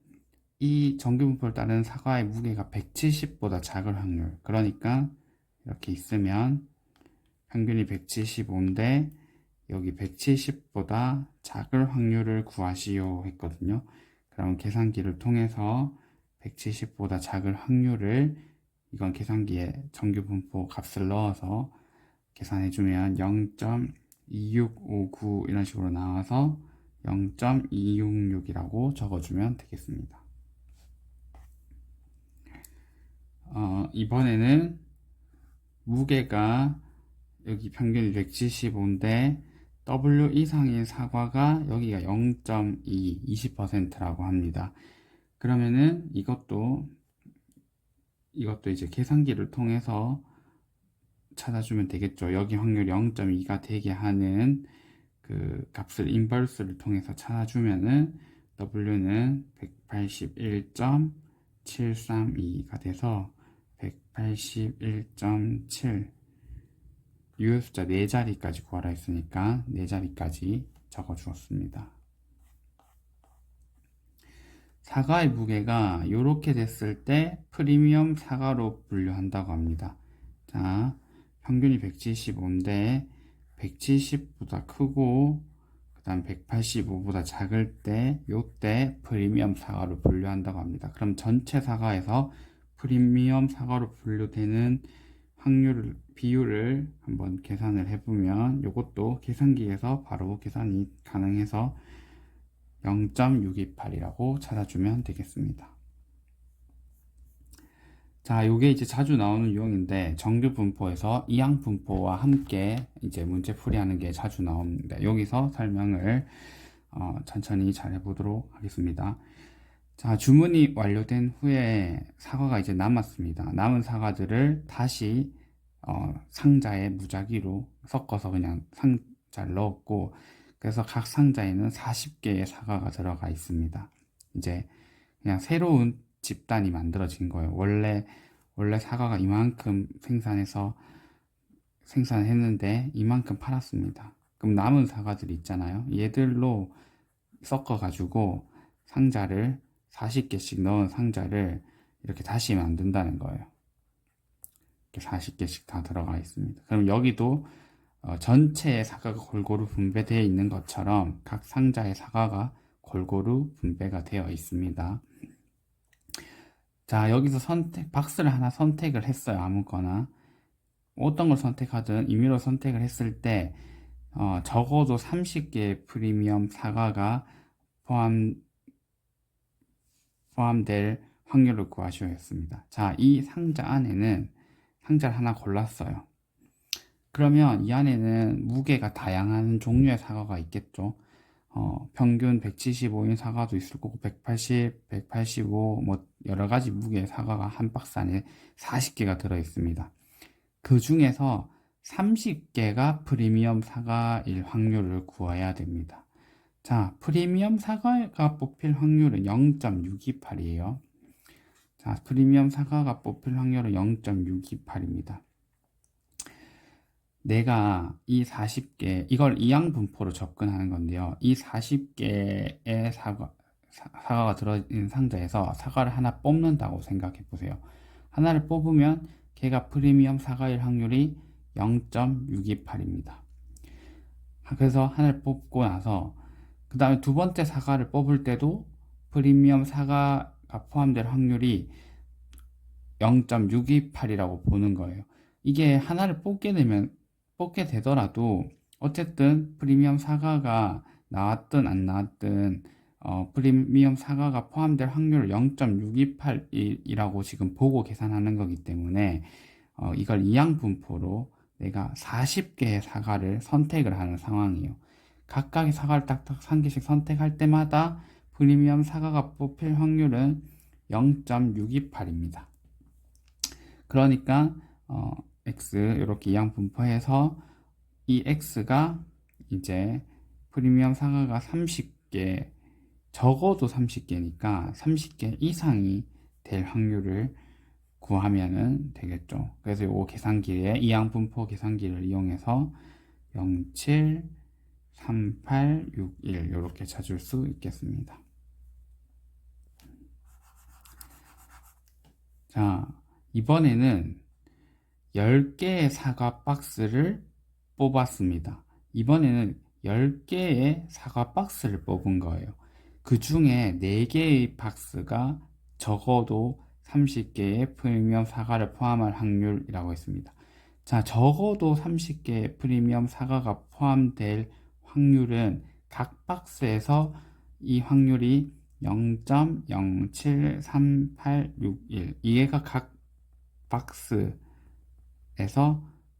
이 정규 분포를 따르는 사과의 무게가 170보다 작을 확률, 그러니까 이렇게 있으면 평균이 175인데 여기 170보다 작을 확률을 구하시오 했거든요. 그럼 계산기를 통해서 170보다 작을 확률을 이건 계산기에 정규 분포 값을 넣어서 계산해주면 0.2659 이런 식으로 나와서 0.266이라고 적어주면 되겠습니다. 이번에는 무게가 여기 평균이 175인데 W 이상인 사과가 여기가 0.2, 20%라고 합니다. 그러면은 이것도 이제 계산기를 통해서 찾아주면 되겠죠. 여기 확률 0.2가 되게 하는 그 값을 인버스를 통해서 찾아주면은 W는 181.732가 돼서 181.7 유효 숫자 4자리까지 구하라 했으니까 4자리까지 적어 주었습니다. 사과의 무게가 이렇게 됐을 때 프리미엄 사과로 분류한다고 합니다. 자, 평균이 175인데 170보다 크고 그 다음 185보다 작을 때 요때 프리미엄 사과로 분류한다고 합니다. 그럼 전체 사과에서 프리미엄 사과로 분류되는 비율을 한번 계산을 해보면 이것도 계산기에서 바로 계산이 가능해서 0.628이라고 찾아주면 되겠습니다. 자, 요게 이제 자주 나오는 유형인데 정규 분포에서 이항 분포와 함께 이제 문제 풀이하는 게 자주 나옵니다. 여기서 설명을 천천히 잘 해보도록 하겠습니다. 자, 주문이 완료된 후에 사과가 이제 남았습니다. 남은 사과들을 다시 상자에 무작위로 섞어서 그냥 상자를 넣었고 그래서 각 상자에는 40개의 사과가 들어가 있습니다. 이제 그냥 새로운 집단이 만들어진 거예요. 원래 사과가 이만큼 생산했는데 이만큼 팔았습니다. 그럼 남은 사과들이 있잖아요. 얘들로 섞어가지고 상자를 40개씩 넣은 상자를 이렇게 다시 만든다는 거예요. 이렇게 40개씩 다 들어가 있습니다. 그럼 여기도 전체의 사과가 골고루 분배되어 있는 것처럼 각 상자의 사과가 골고루 분배가 되어 있습니다. 자, 여기서 박스를 하나 선택을 했어요. 아무거나. 어떤 걸 선택하든 임의로 선택을 했을 때, 적어도 30개의 프리미엄 사과가 포함될 확률을 구하시오 했습니다. 자, 이 상자 안에는 상자를 하나 골랐어요. 그러면 이 안에는 무게가 다양한 종류의 사과가 있겠죠. 평균 175인 사과도 있을 거고 180, 185 뭐 여러 가지 무게의 사과가 한 박스 안에 40개가 들어 있습니다. 그 중에서 30개가 프리미엄 사과일 확률을 구해야 됩니다. 자, 프리미엄 사과가 뽑힐 확률은 0.628이에요. 자, 프리미엄 사과가 뽑힐 확률은 0.628입니다. 내가 이 40개, 이걸 이항분포로 접근하는 건데요. 이 40개의 사과가 들어있는 상자에서 사과를 하나 뽑는다고 생각해 보세요. 하나를 뽑으면 걔가 프리미엄 사과일 확률이 0.628입니다. 그래서 하나를 뽑고 나서 그 다음에 두 번째 사과를 뽑을 때도 프리미엄 사과가 포함될 확률이 0.628이라고 보는 거예요. 이게 하나를 뽑게 되더라도 어쨌든 프리미엄 사과가 나왔든 안 나왔든 프리미엄 사과가 포함될 확률을 0.628이라고 지금 보고 계산하는 거기 때문에 이걸 이항분포로 내가 40개의 사과를 선택을 하는 상황이에요. 각각의 사과를 딱딱 1개씩 선택할 때마다 프리미엄 사과가 뽑힐 확률은 0.628입니다. 그러니까 x 이렇게 이항분포해서 이 x가 이제 프리미엄 사과가 30개, 적어도 30개니까 30개 이상이 될 확률을 구하면 되겠죠. 그래서 이 계산기에 이항분포 계산기를 이용해서 0.7, 3861 이렇게 찾을 수 있겠습니다. 자, 이번에는 10개의 사과 박스를 뽑았습니다. 이번에는 10개의 사과 박스를 뽑은 거예요. 그 중에 4개의 박스가 적어도 30개의 프리미엄 사과를 포함할 확률이라고 했습니다. 자, 적어도 30개의 프리미엄 사과가 포함될 확률은 각 박스에서 이 확률이 0.073861 이게가 각 박스에서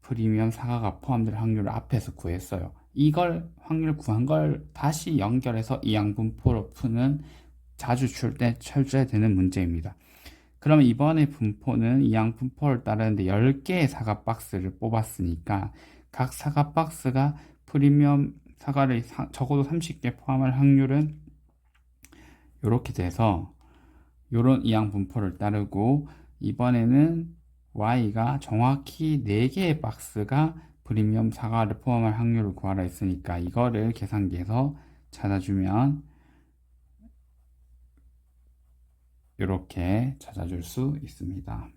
프리미엄 사과가 포함될 확률을 앞에서 구했어요. 이걸 확률 구한 걸 다시 연결해서 이항분포로 푸는 자주 출제되는 문제입니다. 그러면 이번에 분포는 이항분포를 따르는데 10개의 사과 박스를 뽑았으니까 각 사과 박스가 프리미엄 사과를 적어도 30개 포함할 확률은 이렇게 돼서 이런 이항분포를 따르고 이번에는 y가 정확히 4개의 박스가 프리미엄 사과를 포함할 확률을 구하라 했으니까 이거를 계산기에서 찾아주면 이렇게 찾아줄 수 있습니다.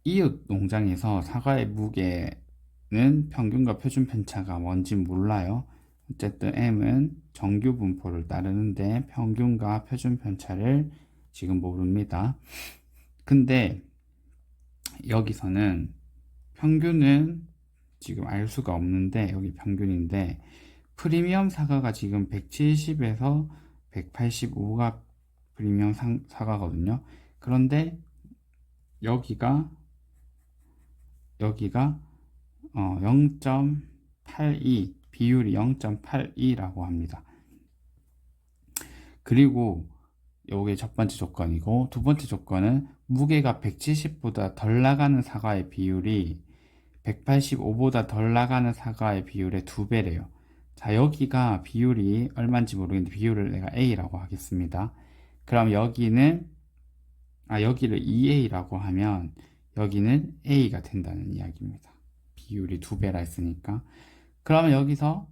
이웃 농장에서 사과의 무게는 평균과 표준 편차가 뭔지 몰라요. 어쨌든 m은 정규 분포를 따르는데 평균과 표준 편차를 지금 모릅니다. 근데 여기서는 평균은 지금 알 수가 없는데 여기 평균인데 프리미엄 사과가 지금 170에서 185가 프리미엄 사과거든요. 그런데 여기가 0.82 비율이 0.82라고 합니다. 그리고 요게 첫 번째 조건이고 두 번째 조건은 무게가 170보다 덜 나가는 사과의 비율이 185보다 덜 나가는 사과의 비율의 2배래요. 자, 여기가 비율이 얼마인지 모르겠는데 비율을 내가 A라고 하겠습니다. 그럼 여기를 2A라고 하면 여기는 A가 된다는 이야기입니다. 비율이 2배라 했으니까. 그러면 여기서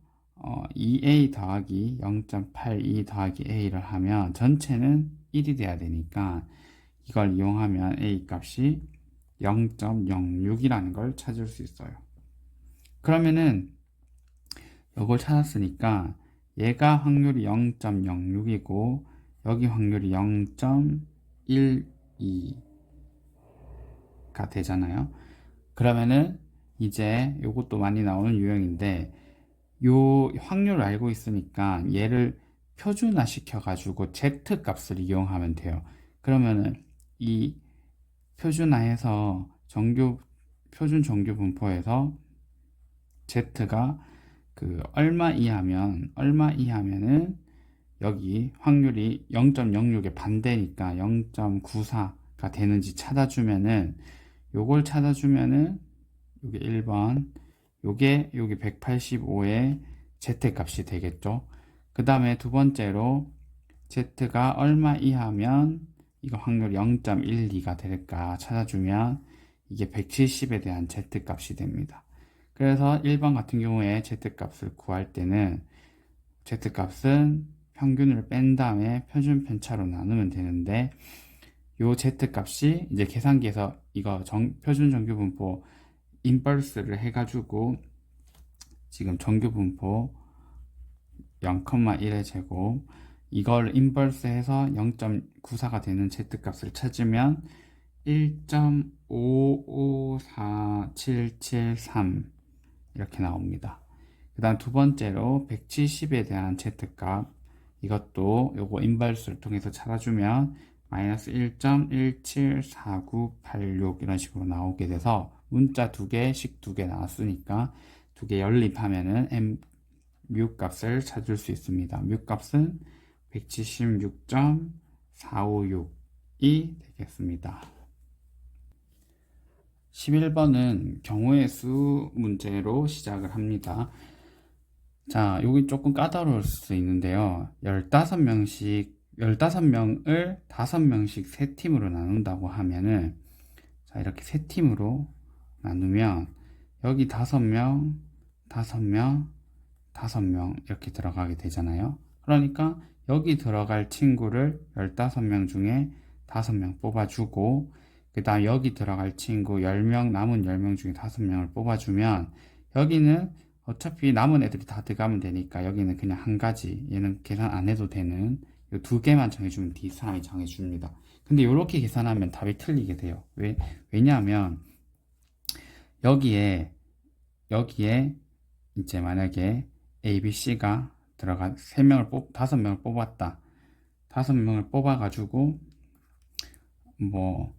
2A 더하기 0.82 더하기 A를 하면 전체는 1이 돼야 되니까 이걸 이용하면 A 값이 0.06이라는 걸 찾을 수 있어요. 그러면은 이걸 찾았으니까 얘가 확률이 0.06이고 여기 확률이 0.12가 되잖아요. 그러면은 이제 요것도 많이 나오는 유형인데 요 확률을 알고 있으니까 얘를 표준화 시켜 가지고 Z 값을 이용하면 돼요. 그러면은 이 표준화해서 표준 정규 분포에서 Z가 그 얼마 이하면은 여기 확률이 0.06의 반대니까 0.94가 되는지 찾아주면은 요걸 찾아주면은 요게 1번 요게 여기 185의 Z 값이 되겠죠. 그 다음에 두 번째로 Z가 얼마 이하면 이거 확률 0.12가 될까 찾아주면 이게 170에 대한 Z 값이 됩니다. 그래서 1번 같은 경우에 Z 값을 구할 때는 Z 값은 평균을 뺀 다음에 표준 편차로 나누면 되는데 요 Z 값이 이제 계산기에서 이거 표준 정규 분포 인버스를 해가지고 지금 정규 분포 0,1의 제곱 이걸 인버스 해서 0.94가 되는 Z 값을 찾으면 1.554773 이렇게 나옵니다. 그 다음 두 번째로 170에 대한 Z값 이것도 요거 인버스를 통해서 찾아주면 마이너스 1.174986 이런 식으로 나오게 돼서 문자 두 개씩 두 개 나왔으니까 두 개 연립하면은 뮤 값을 찾을 수 있습니다. 뮤 값은 176.456이 되겠습니다. 11번은 경우의 수 문제로 시작을 합니다. 자, 여기 조금 까다로울 수 있는데요. 15명을 5명씩 세 팀으로 나눈다고 하면은 자, 이렇게 세 팀으로 나누면 여기 5명, 5명, 5명 이렇게 들어가게 되잖아요. 그러니까 여기 들어갈 친구를 15명 중에 5명 뽑아주고 그 다음 여기 들어갈 친구 10명, 남은 10명 중에 5명을 뽑아주면 여기는 어차피 남은 애들이 다 들어가면 되니까 여기는 그냥 한 가지 얘는 계산 안 해도 되는 이 두 개만 정해주면 D 사람이 정해줍니다. 근데 이렇게 계산하면 답이 틀리게 돼요. 왜냐하면 여기에 이제 만약에 A, B, C가 들어간 5명을 뽑았다. 5명을 뽑아가지고 뭐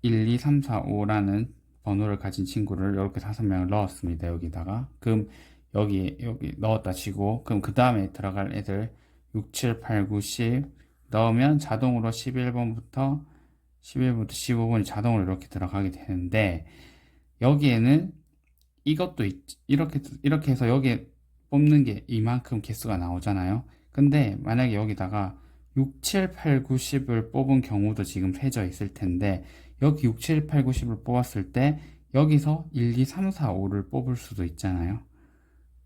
1, 2, 3, 4, 5라는 번호를 가진 친구를 이렇게 5명을 넣었습니다. 여기다가 그럼 여기 넣었다 치고 그럼 그 다음에 들어갈 애들 6, 7, 8, 9, 10 넣으면 자동으로 11번부터 15번이 자동으로 이렇게 들어가게 되는데 여기에는 이것도 이렇게 해서 여기에 뽑는 게 이만큼 개수가 나오잖아요. 근데 만약에 여기다가 6, 7, 8, 9, 10을 뽑은 경우도 지금 세져 있을 텐데 여기 6, 7, 8, 9, 10을 뽑았을 때 여기서 1, 2, 3, 4, 5를 뽑을 수도 있잖아요.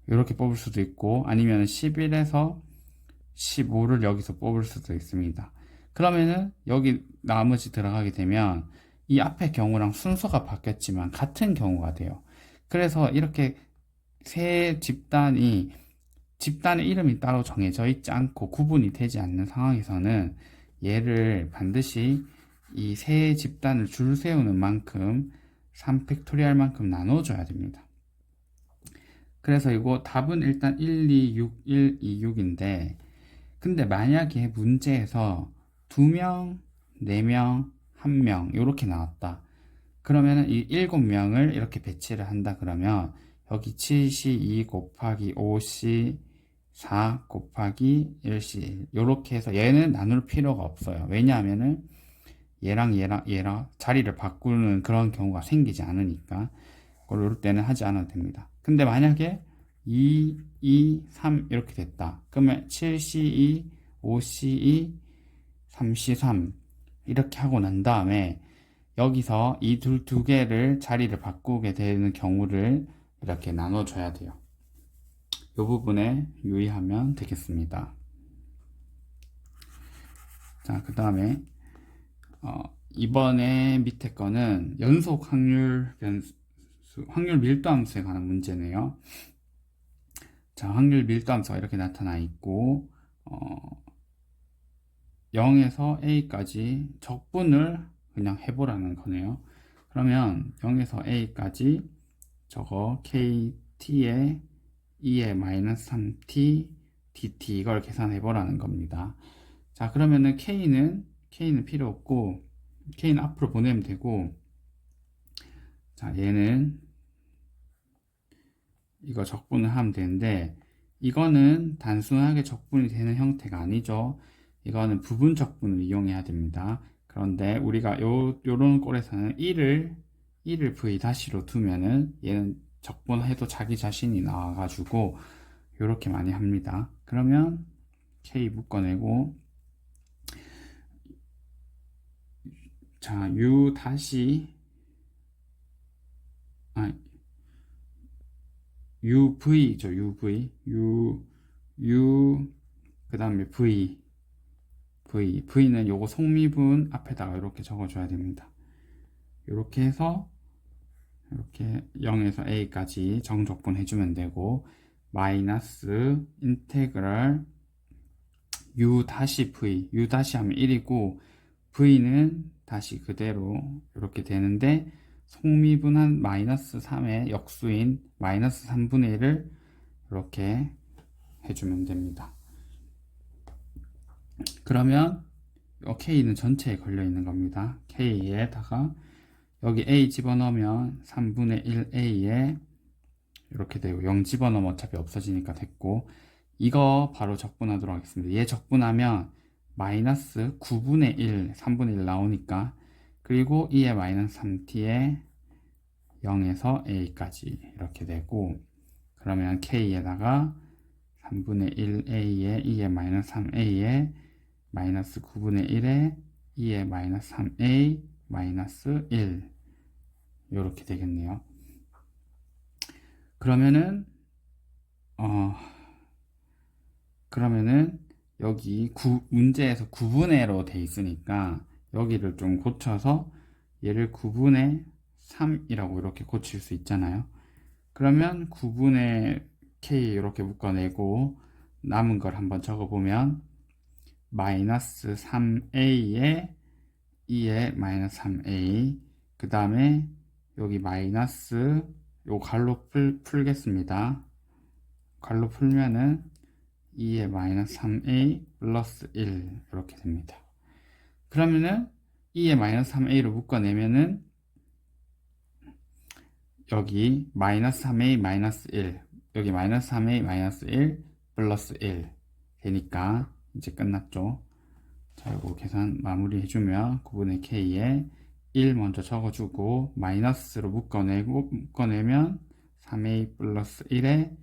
이렇게 뽑을 수도 있고 아니면 11에서 15를 여기서 뽑을 수도 있습니다. 그러면은 여기 나머지 들어가게 되면 이 앞의 경우랑 순서가 바뀌었지만 같은 경우가 돼요. 그래서 이렇게 세 집단의 이름이 따로 정해져 있지 않고 구분이 되지 않는 상황에서는 얘를 반드시 이 세 집단을 줄 세우는 만큼 3팩토리얼만큼 나눠줘야 됩니다. 그래서 이거 답은 일단 1, 2, 6, 1, 2, 6인데 근데 만약에 문제에서 2명, 4명, 1명 이렇게 나왔다. 그러면은 이 7명을 이렇게 배치를 한다 그러면 여기 7C2 곱하기 5C 4 곱하기 1C 이렇게 해서 얘는 나눌 필요가 없어요. 왜냐하면은 얘랑 자리를 바꾸는 그런 경우가 생기지 않으니까 이럴 때는 하지 않아도 됩니다. 근데 만약에 2, 2, 3 이렇게 됐다. 그러면 7C2, 5C2, 3C3 이렇게 하고 난 다음에 여기서 이 두 개를 자리를 바꾸게 되는 경우를 이렇게 나눠줘야 돼요. 이 부분에 유의하면 되겠습니다. 자, 그 다음에 이번에 밑에 거는 연속 확률 밀도 함수에 관한 문제네요. 자, 확률 밀도함수가 이렇게 나타나 있고 0에서 a까지 적분을 그냥 해보라는 거네요. 그러면 0에서 a까지 저거 kt에 2의 마이너스 3t dt 이걸 계산해 보라는 겁니다. 자, 그러면은 k는 필요 없고 k는 앞으로 보내면 되고, 자, 얘는 이거 적분을 하면 되는데 이거는 단순하게 적분이 되는 형태가 아니죠. 이거는 부분 적분을 이용해야 됩니다. 그런데 우리가 요런 꼴에서는 1을 v-로 두면은 얘는 적분해도 자기 자신이 나와가지고 요렇게 많이 합니다. 그러면 k 묶어내고, 자, u 다시 uv죠. 그 다음에 v는 요거 속미분 앞에다가 이렇게 적어줘야 됩니다. 이렇게 해서 이렇게 0에서 a까지 정적분 해주면 되고, 마이너스 인테그랄 u 다시 v, u 다시 하면 1이고 v는 다시 그대로 이렇게 되는데, 속미분한 마이너스 3의 역수인 마이너스 3분의 1을 이렇게 해주면 됩니다. 그러면 k는 전체에 걸려 있는 겁니다. k에다가 여기 a 집어넣으면 3분의 1a에 이렇게 되고, 0 집어넣으면 어차피 없어지니까 됐고, 이거 바로 적분하도록 하겠습니다. 얘 적분하면 마이너스 9분의 1, 3분의 1 나오니까, 그리고 2의 마이너스 3t에 0에서 a까지 이렇게 되고, 그러면 k에다가 3분의 1a에 2의 마이너스 3a에 마이너스 9분의 1에 2의 마이너스 3a 마이너스 1 이렇게 되겠네요. 그러면은 여기 문제에서 9분의로 돼 있으니까 여기를 좀 고쳐서 얘를 9분의 3이라고 이렇게 고칠 수 있잖아요. 그러면 9분의 k 이렇게 묶어내고 남은 걸 한번 적어보면 마이너스 3a에 2에 마이너스 3a, 그 다음에 여기 마이너스 요 갈로 풀겠습니다. 갈로 풀면은 2에 마이너스 3a 플러스 1 이렇게 됩니다. 그러면은 2에 마이너스 3a로 묶어내면은 여기 마이너스 3a 마이너스 1, 여기 마이너스 3a 마이너스 1 플러스 1 되니까 이제 끝났죠. 자, 이거 계산 마무리 해주면 9분의 k에 1 먼저 적어주고 마이너스로 묶어내면 3a 플러스 1에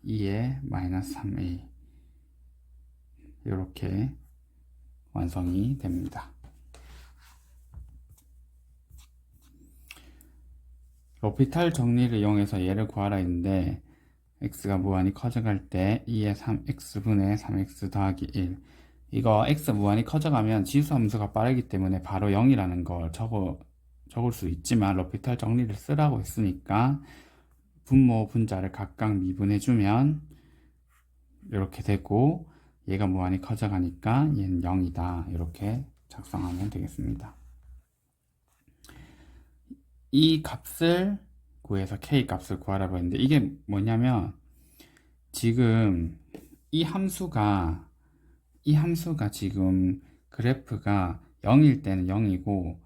2에 마이너스 3a 이렇게 완성이 됩니다. 로피탈 정리를 이용해서 얘를 구하라 했는데, x가 무한히 커져갈 때 2의 3x분의 3x 더하기 1, 이거 x 무한히 커져가면 지수 함수가 빠르기 때문에 바로 0이라는 걸 적을 수 있지만 로피탈 정리를 쓰라고 했으니까 분모 분자를 각각 미분해주면 이렇게 되고, 얘가 무한히 커져가니까 얘는 0이다 이렇게 작성하면 되겠습니다. 이 값을 구해서 k 값을 구하라고 했는데, 이게 뭐냐면 지금 이 함수가 지금 그래프가 0일 때는 0이고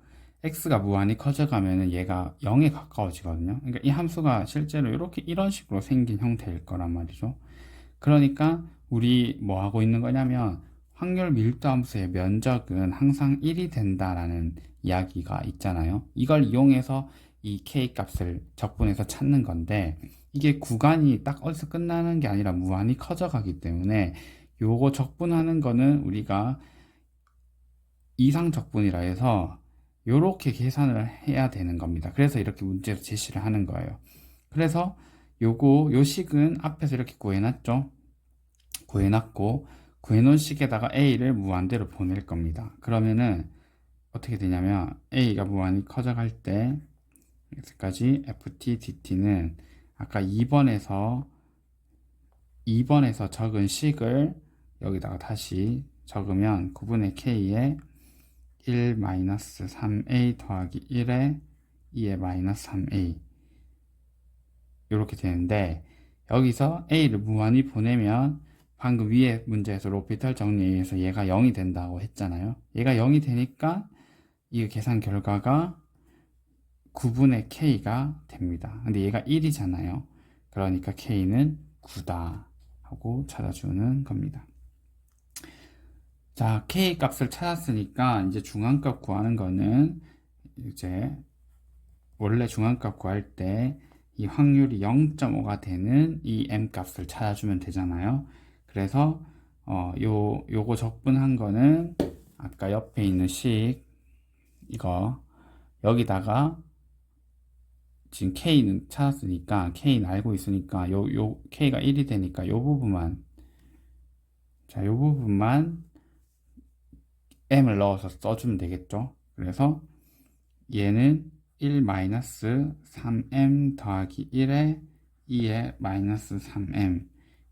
x가 무한히 커져가면은 얘가 0에 가까워지거든요. 그러니까 이 함수가 실제로 이런 식으로 생긴 형태일 거란 말이죠. 그러니까 우리 뭐 하고 있는 거냐면 확률 밀도 함수의 면적은 항상 1이 된다라는 이야기가 있잖아요. 이걸 이용해서 이 k 값을 적분해서 찾는 건데, 이게 구간이 딱 어디서 끝나는 게 아니라 무한히 커져가기 때문에 요거 적분하는 거는 우리가 이상 적분이라 해서 요렇게 계산을 해야 되는 겁니다. 그래서 이렇게 문제로 제시를 하는 거예요. 그래서 요 식은 앞에서 이렇게 구해놨죠. 구해놨고, 구해놓은 식에다가 a를 무한대로 보낼 겁니다. 그러면은 어떻게 되냐면 a가 무한히 커져갈 때 x까지 ft dt는 아까 2번에서 2번에서 적은 식을 여기다가 다시 적으면 9분의 k에 1-3a 더하기 1에 2의 마이너스 3a 이렇게 되는데, 여기서 a를 무한히 보내면 방금 위에 문제에서 로피탈 정리에 의해서 얘가 0이 된다고 했잖아요. 얘가 0이 되니까 이 계산 결과가 9분의 k가 됩니다. 근데 얘가 1이잖아요. 그러니까 k는 9다 하고 찾아주는 겁니다. 자, k 값을 찾았으니까 이제 중앙값 구하는 거는, 이제 원래 중앙값 구할 때 이 확률이 0.5가 되는 이 m 값을 찾아주면 되잖아요. 그래서 요거 적분한 거는 아까 옆에 있는 식 이거 여기다가 지금 k는 찾았으니까 k는 알고 있으니까 요 k가 1이 되니까 요 부분만, 자, 요 부분만 m을 넣어서 써주면 되겠죠. 그래서 얘는 1-3m 더하기 1에 2의 마이너스 3m,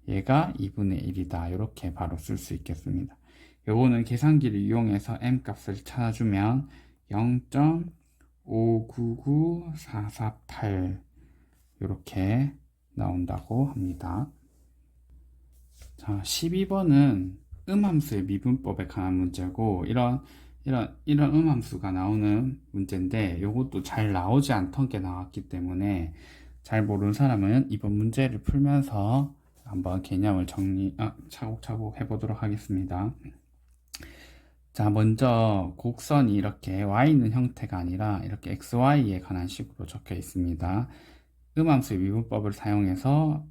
얘가 2분의 1이다. 이렇게 바로 쓸 수 있겠습니다. 요거는 계산기를 이용해서 m 값을 찾아주면 0.599448 이렇게 나온다고 합니다. 자, 12번은 음함수의 미분법에 관한 문제고, 이런 음함수가 나오는 문제인데, 요것도 잘 나오지 않던 게 나왔기 때문에 잘 모르는 사람은 이번 문제를 풀면서 한번 개념을 차곡차곡 해보도록 하겠습니다. 자, 먼저 곡선이 이렇게 y 있는 형태가 아니라 이렇게 xy에 관한 식으로 적혀 있습니다. 음함수의 미분법을 사용해서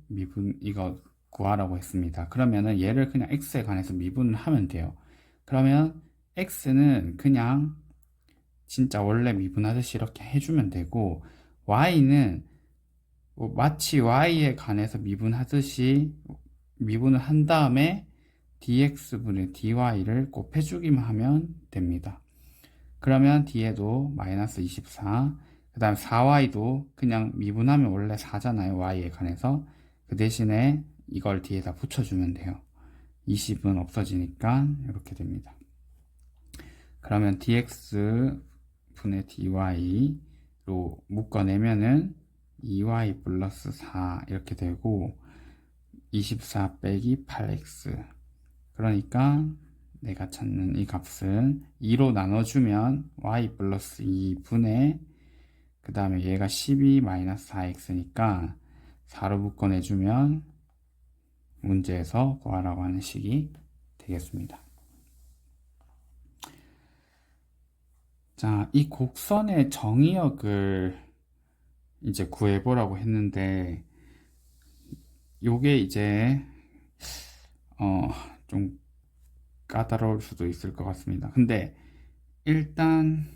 이거 구하라고 했습니다. 그러면은 얘를 그냥 x에 관해서 미분을 하면 돼요. 그러면 x는 그냥 진짜 원래 미분하듯이 이렇게 해주면 되고, y는 마치 y에 관해서 미분하듯이 미분을 한 다음에 dx분의 dy를 곱해주기만 하면 됩니다. 그러면 뒤에도 마이너스 24, 그 다음 4y도 그냥 미분하면 원래 4잖아요. y에 관해서. 그 대신에 이걸 뒤에다 붙여주면 돼요. 20은 없어지니까 이렇게 됩니다. 그러면 dx분의 dy로 묶어내면은 2y 플러스 4 이렇게 되고, 24 빼기 8x, 그러니까 내가 찾는 이 값은 2로 나눠주면 y 플러스 2분의, 그 다음에 얘가 12 마이너스 4x니까 4로 묶어내주면 문제에서 구하라고 하는 식이 되겠습니다. 자, 이 곡선의 정의역을 이제 구해보라고 했는데, 요게 이제 좀 까다로울 수도 있을 것 같습니다. 근데 일단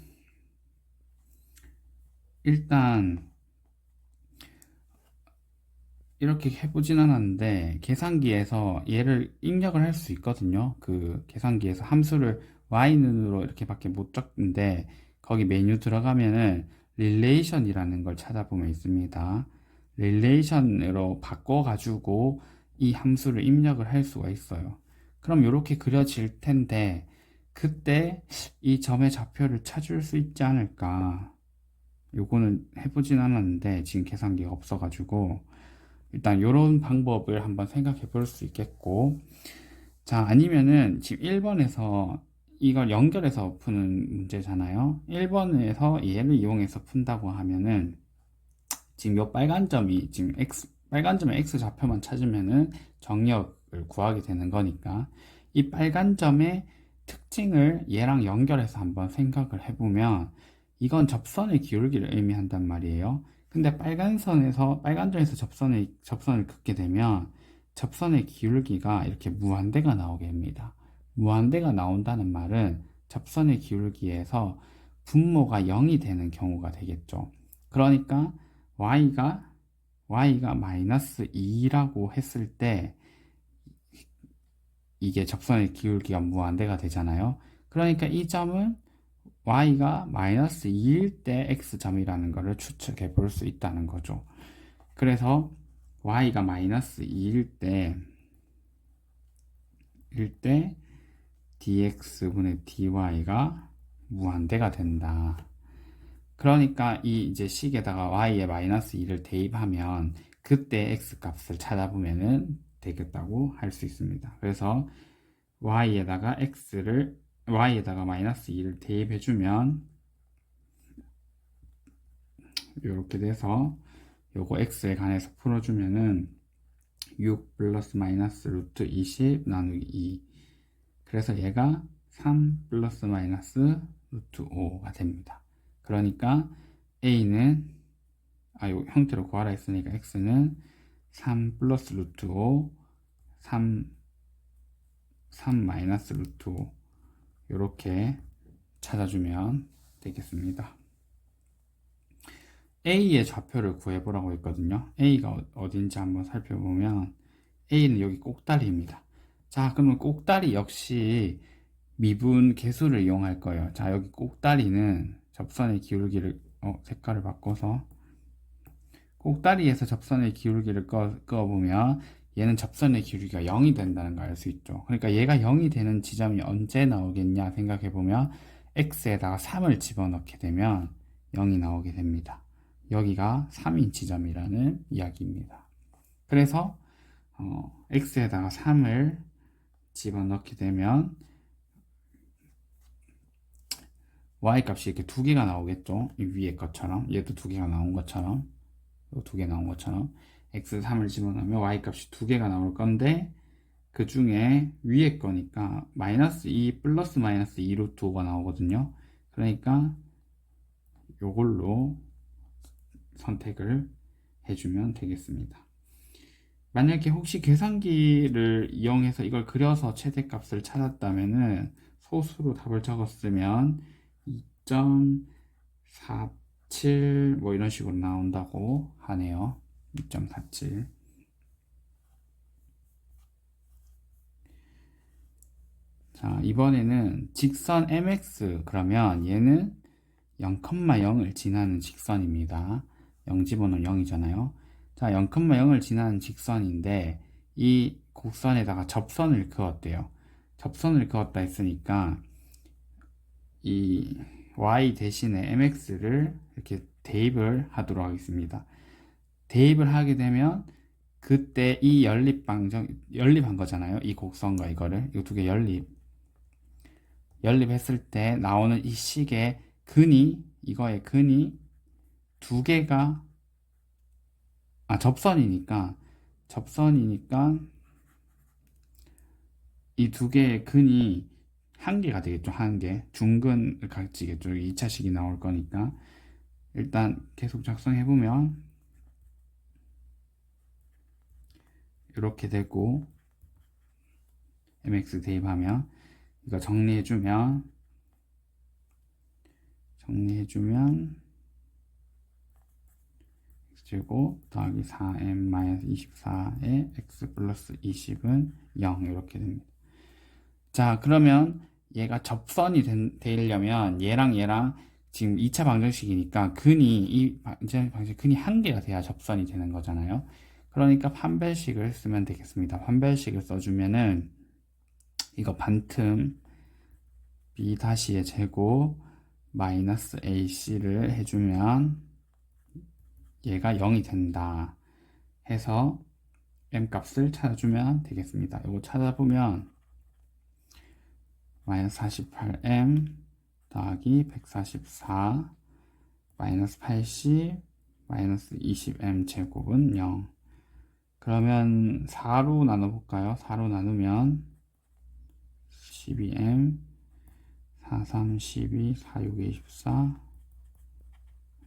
이렇게 해보진 않았는데 계산기에서 얘를 입력을 할 수 있거든요. 그 계산기에서 함수를 y는으로 이렇게밖에 못 적는데, 거기 메뉴 들어가면은 릴레이션이라는 걸 찾아보면 있습니다. 릴레이션으로 바꿔가지고 이 함수를 입력을 할 수가 있어요. 그럼 이렇게 그려질 텐데, 그때 이 점의 좌표를 찾을 수 있지 않을까. 요거는 해보진 않았는데 지금 계산기가 없어가지고 일단 이런 방법을 한번 생각해 볼 수 있겠고, 자, 아니면은 지금 1번에서 이걸 연결해서 푸는 문제잖아요. 1번에서 얘를 이용해서 푼다고 하면은 지금 요 빨간 점이 지금 빨간 점의 x 좌표만 찾으면은 정역을 구하게 되는 거니까, 이 빨간 점의 특징을 얘랑 연결해서 한번 생각을 해보면 이건 접선의 기울기를 의미한단 말이에요. 근데 빨간 점에서 접선을 긋게 되면 접선의 기울기가 이렇게 무한대가 나오게 됩니다. 무한대가 나온다는 말은 접선의 기울기에서 분모가 0이 되는 경우가 되겠죠. 그러니까 y가 마이너스 2라고 했을 때 이게 접선의 기울기가 무한대가 되잖아요. 그러니까 이 점은 y가 마이너스 2일 때 x점이라는 것을 추측해 볼 수 있다는 거죠. 그래서 y가 마이너스 2일 때 일 때 dx분의 dy가 무한대가 된다. 그러니까 이 이제 식에다가 y에 마이너스 2를 대입하면 그때 x 값을 찾아보면은 되겠다고 할 수 있습니다. 그래서 y에다가 마이너스 2를 대입해주면 이렇게 돼서 요거 x에 관해서 풀어주면은 6 플러스 마이너스 루트 20 나누기 2, 그래서 얘가 3 플러스 마이너스 루트 5가 됩니다. 그러니까 a는 요 형태로 구하라 했으니까 x는 3 플러스 루트 5, 3 마이너스 루트 5 이렇게 찾아주면 되겠습니다. A의 좌표를 구해보라고 했거든요. A가 어딘지 한번 살펴보면 A는 여기 꼭다리입니다. 자, 그러면 꼭다리 역시 미분 계수를 이용할 거예요. 자, 여기 꼭다리는 접선의 기울기를 색깔을 바꿔서 꼭다리에서 접선의 기울기를 그어보면 얘는 접선의 기울기가 0이 된다는 걸 알 수 있죠. 그러니까 얘가 0이 되는 지점이 언제 나오겠냐 생각해보면 x에다가 3을 집어넣게 되면 0이 나오게 됩니다. 여기가 3인 지점이라는 이야기입니다. 그래서 x에다가 3을 집어넣게 되면 y값이 이렇게 두 개가 나오겠죠. 이 위에 것처럼, 얘도 두 개가 나온 것처럼, 두 개 나온 것처럼 x 3을 집어넣으면 y값이 두 개가 나올 건데 그 중에 위에 거니까 마이너스 2 플러스 마이너스 2 루트 5가 나오거든요. 그러니까 요걸로 선택을 해주면 되겠습니다. 만약에 혹시 계산기를 이용해서 이걸 그려서 최대값을 찾았다면은 소수로 답을 적었으면 2.47 뭐 이런 식으로 나온다고 하네요. 2.47. 자, 이번에는 직선 mx, 그러면 얘는 0,0을 지나는 직선입니다. 0 집어넣으면 0이잖아요. 자, 0,0을 지나는 직선인데 이 곡선에다가 접선을 그었대요. 접선을 그었다 했으니까 이 y 대신에 mx를 이렇게 대입을 하도록 하겠습니다. 대입을 하게 되면 그때 이 연립한 거잖아요. 이 곡선과 이거를, 이 두 개 연립했을 때 나오는 이 식의 이거의 근이 두 개가, 접선이니까 이 두 개의 근이 한 개가 되겠죠. 한 개. 중근을 가지겠죠. 2차식이 나올 거니까. 일단 계속 작성해보면 이렇게 되고, mx 대입하면 이거 정리해주면 x제곱 더하기 4m-24에 x 플러스 20은 0 이렇게 됩니다. 자, 그러면 얘가 접선이 되려면 얘랑 지금 2차 방정식이니까 이 방정식 근이 한 개가 돼야 접선이 되는 거잖아요. 그러니까 판별식을 쓰면 되겠습니다. 판별식을 써주면은 이거 반틈 b-의 제곱 마이너스 ac를 해주면 얘가 0이 된다 해서 m 값을 찾아주면 되겠습니다. 이거 찾아보면 마이너스 48m 더하기 144 마이너스 80 마이너스 20m 제곱은 0. 그러면 4로 나눠볼까요? 4로 나누면 12m 4, 3, 12, 4, 6, 24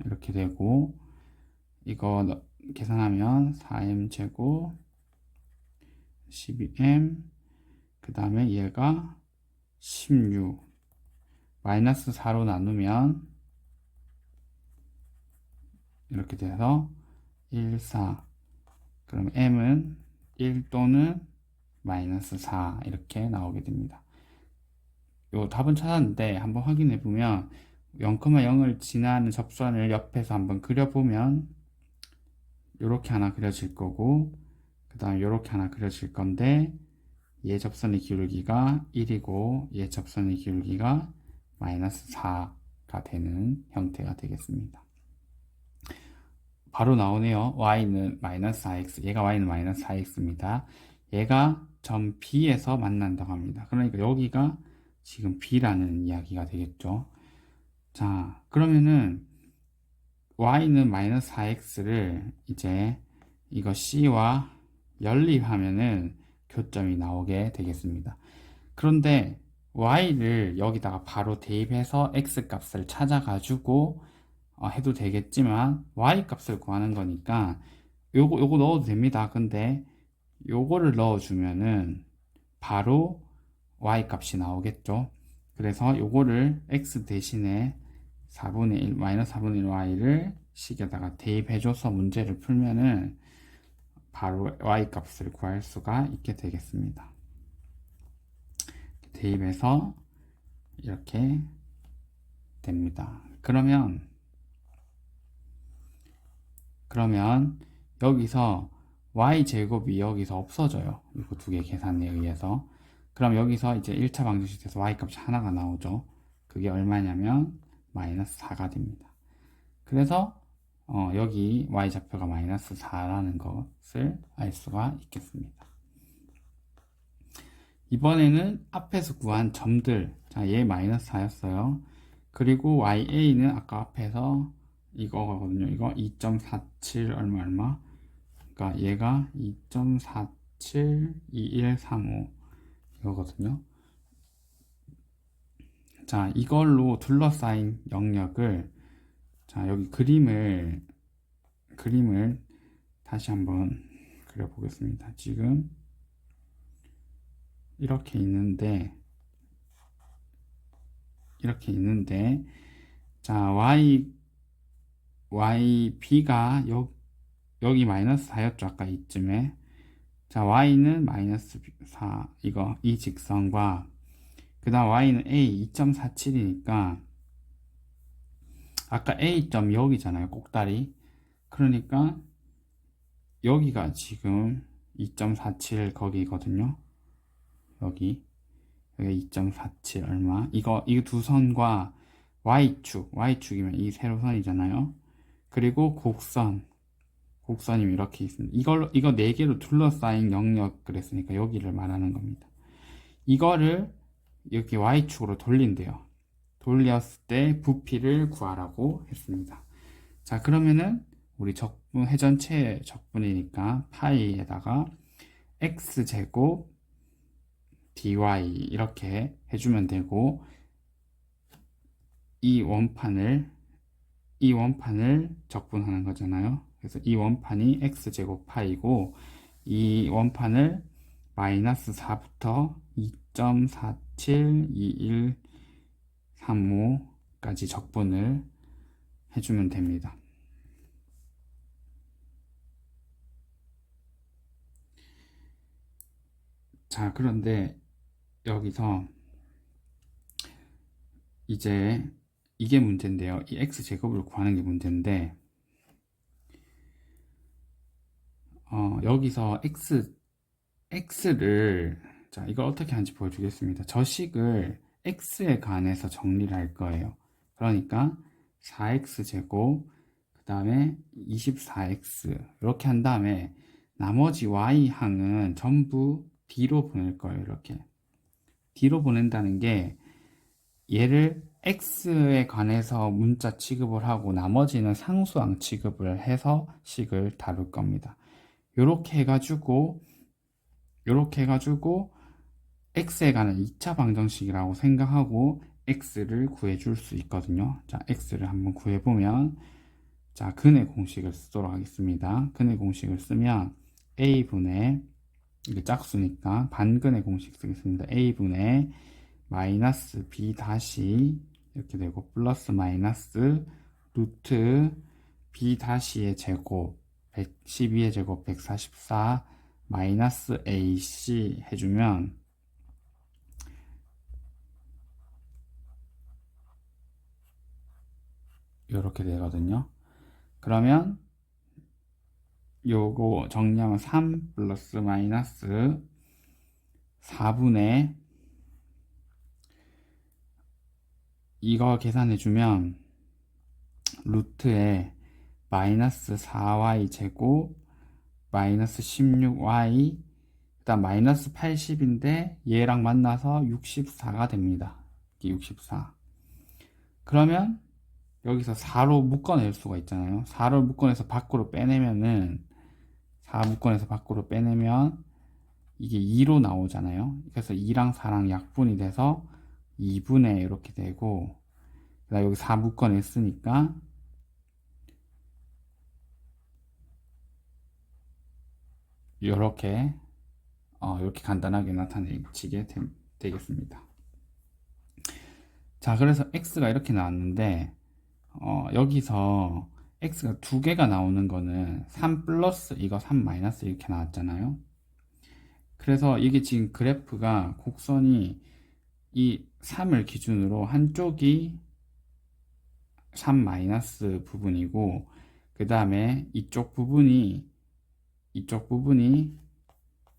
이렇게 되고, 이거 계산하면 4m 제곱 12m 그 다음에 얘가 16 마이너스 4로 나누면 이렇게 돼서 1, 4. 그럼 m은 1 또는 마이너스 4 이렇게 나오게 됩니다. 요 답은 찾았는데 한번 확인해 보면 0,0을 지나는 접선을 옆에서 한번 그려보면 이렇게 하나 그려질 거고, 그 다음에 이렇게 하나 그려질 건데 얘 접선의 기울기가 1이고 얘 접선의 기울기가 마이너스 4가 되는 형태가 되겠습니다. 바로 나오네요. y는 마이너스 4x, 얘가 y는 마이너스 4x입니다. 얘가 점 B에서 만난다고 합니다. 그러니까 여기가 지금 B라는 이야기가 되겠죠. 자, 그러면은 y는 마이너스 4x를 이제 이거 C와 연립하면은 교점이 나오게 되겠습니다. 그런데 y를 여기다가 바로 대입해서 x 값을 찾아가지고 해도 되겠지만 y 값을 구하는 거니까 요거 넣어도 됩니다. 근데 요거를 넣어주면은 바로 y 값이 나오겠죠. 그래서 요거를 x 대신에 4분의 1, 마이너스 4분의 1 y를 식에다가 대입해줘서 문제를 풀면은 바로 y 값을 구할 수가 있게 되겠습니다. 대입해서 이렇게 됩니다. 그러면 여기서 y제곱이 여기서 없어져요. 이거 두 개 계산에 의해서. 그럼 여기서 이제 1차 방정식에서 y값이 하나가 나오죠. 그게 얼마냐면 마이너스 4가 됩니다. 그래서 여기 y좌표가 마이너스 4라는 것을 알 수가 있겠습니다. 이번에는 앞에서 구한 점들, 자, 얘 마이너스 4였어요. 그리고 ya는 아까 앞에서 이거거든요. 이거 2.47 얼마 그러니까 얘가 2.472135 이거거든요. 자, 이걸로 둘러싸인 영역을, 자, 여기 그림을 다시 한번 그려보겠습니다. 지금 이렇게 있는데 자, b가 여기 마이너스 4였죠. 아까 이쯤에. 자, y는 마이너스 4, 이 직선과 그 다음 y는 a 2.47이니까 아까 a점 여기잖아요. 꼭다리. 그러니까 여기가 지금 2.47 거기거든요. 여기 2.47 얼마? 이거 두 선과 y축이면 이 세로선이잖아요. 그리고 곡선이 이렇게 있습니다. 이거 네 개로 둘러싸인 영역 그랬으니까 여기를 말하는 겁니다. 이거를 이렇게 y축으로 돌린대요. 돌렸을 때 부피를 구하라고 했습니다. 자, 그러면은 우리 회전체의 적분이니까 파이에다가 x제곱 dy 이렇게 해주면 되고 이 원판을 적분하는 거잖아요. 그래서 이 원판이 x제곱 파이고 이 원판을 마이너스 4부터 2.472135까지 적분을 해주면 됩니다. 자, 그런데 여기서 이제 이게 문제인데요. 이 x제곱을 구하는 게 문제인데 여기서 x를 자, 이걸 어떻게 하는지 보여주겠습니다. 저식을 x에 관해서 정리를 할 거예요. 그러니까 4x제곱 그 다음에 24x 이렇게 한 다음에 나머지 y항은 전부 D로 보낼 거예요. 이렇게 D로 보낸다는 게 얘를 x에 관해서 문자 취급을 하고 나머지는 상수항 취급을 해서 식을 다룰 겁니다. 요렇게 해가지고 x에 관한 2차 방정식이라고 생각하고 x를 구해줄 수 있거든요. 자, x를 한번 구해보면 자, 근의 공식을 쓰도록 하겠습니다. 근의 공식을 쓰면 a분의 이게 짝수니까 반근의 공식 쓰겠습니다. a분의 마이너스 b 다시 이렇게 되고 플러스 마이너스 루트 b 다시의 제곱 112의 제곱 144 마이너스 ac 해주면 이렇게 되거든요. 그러면 요거 정리하면 3 플러스 마이너스 4분의 이거 계산해주면 루트에 마이너스 4y 제곱 마이너스 16y 그다음 마이너스 80인데 얘랑 만나서 64가 됩니다. 64. 그러면 여기서 4로 묶어낼 수가 있잖아요. 4를 묶어내서 밖으로 빼내면은 4 묶어내서 밖으로 빼내면 이게 2로 나오잖아요. 그래서 2랑 4랑 약분이 돼서 2분의 이렇게 되고 그다음 여기 4 묶어냈으니까 이렇게 이렇게 간단하게 나타내지게 되겠습니다. 자, 그래서 x가 이렇게 나왔는데 여기서 x가 두 개가 나오는 거는 3 플러스 이거 3 마이너스 이렇게 나왔잖아요. 그래서 이게 지금 그래프가 곡선이 이 3을 기준으로 한쪽이 3 마이너스 부분이고 그 다음에 이쪽 부분이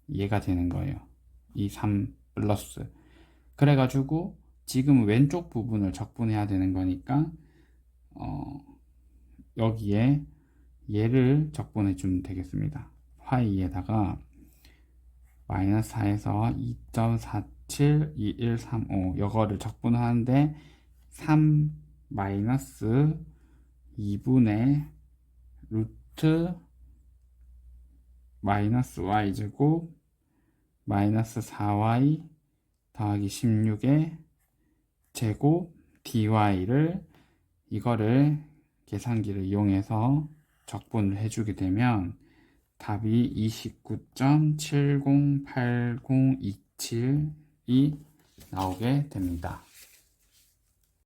얘가 되는 거예요. 이 3 플러스. 그래가지고 지금 왼쪽 부분을 적분해야 되는 거니까 여기에 얘를 적분해 주면 되겠습니다. y에다가 마이너스 4에서 2.472135 이거를 적분하는데 3 마이너스 2분의 루트 마이너스 y제곱 마이너스 4y 더하기 16의 제곱 dy를 이거를 계산기를 이용해서 적분을 해주게 되면 답이 29.708027이 나오게 됩니다.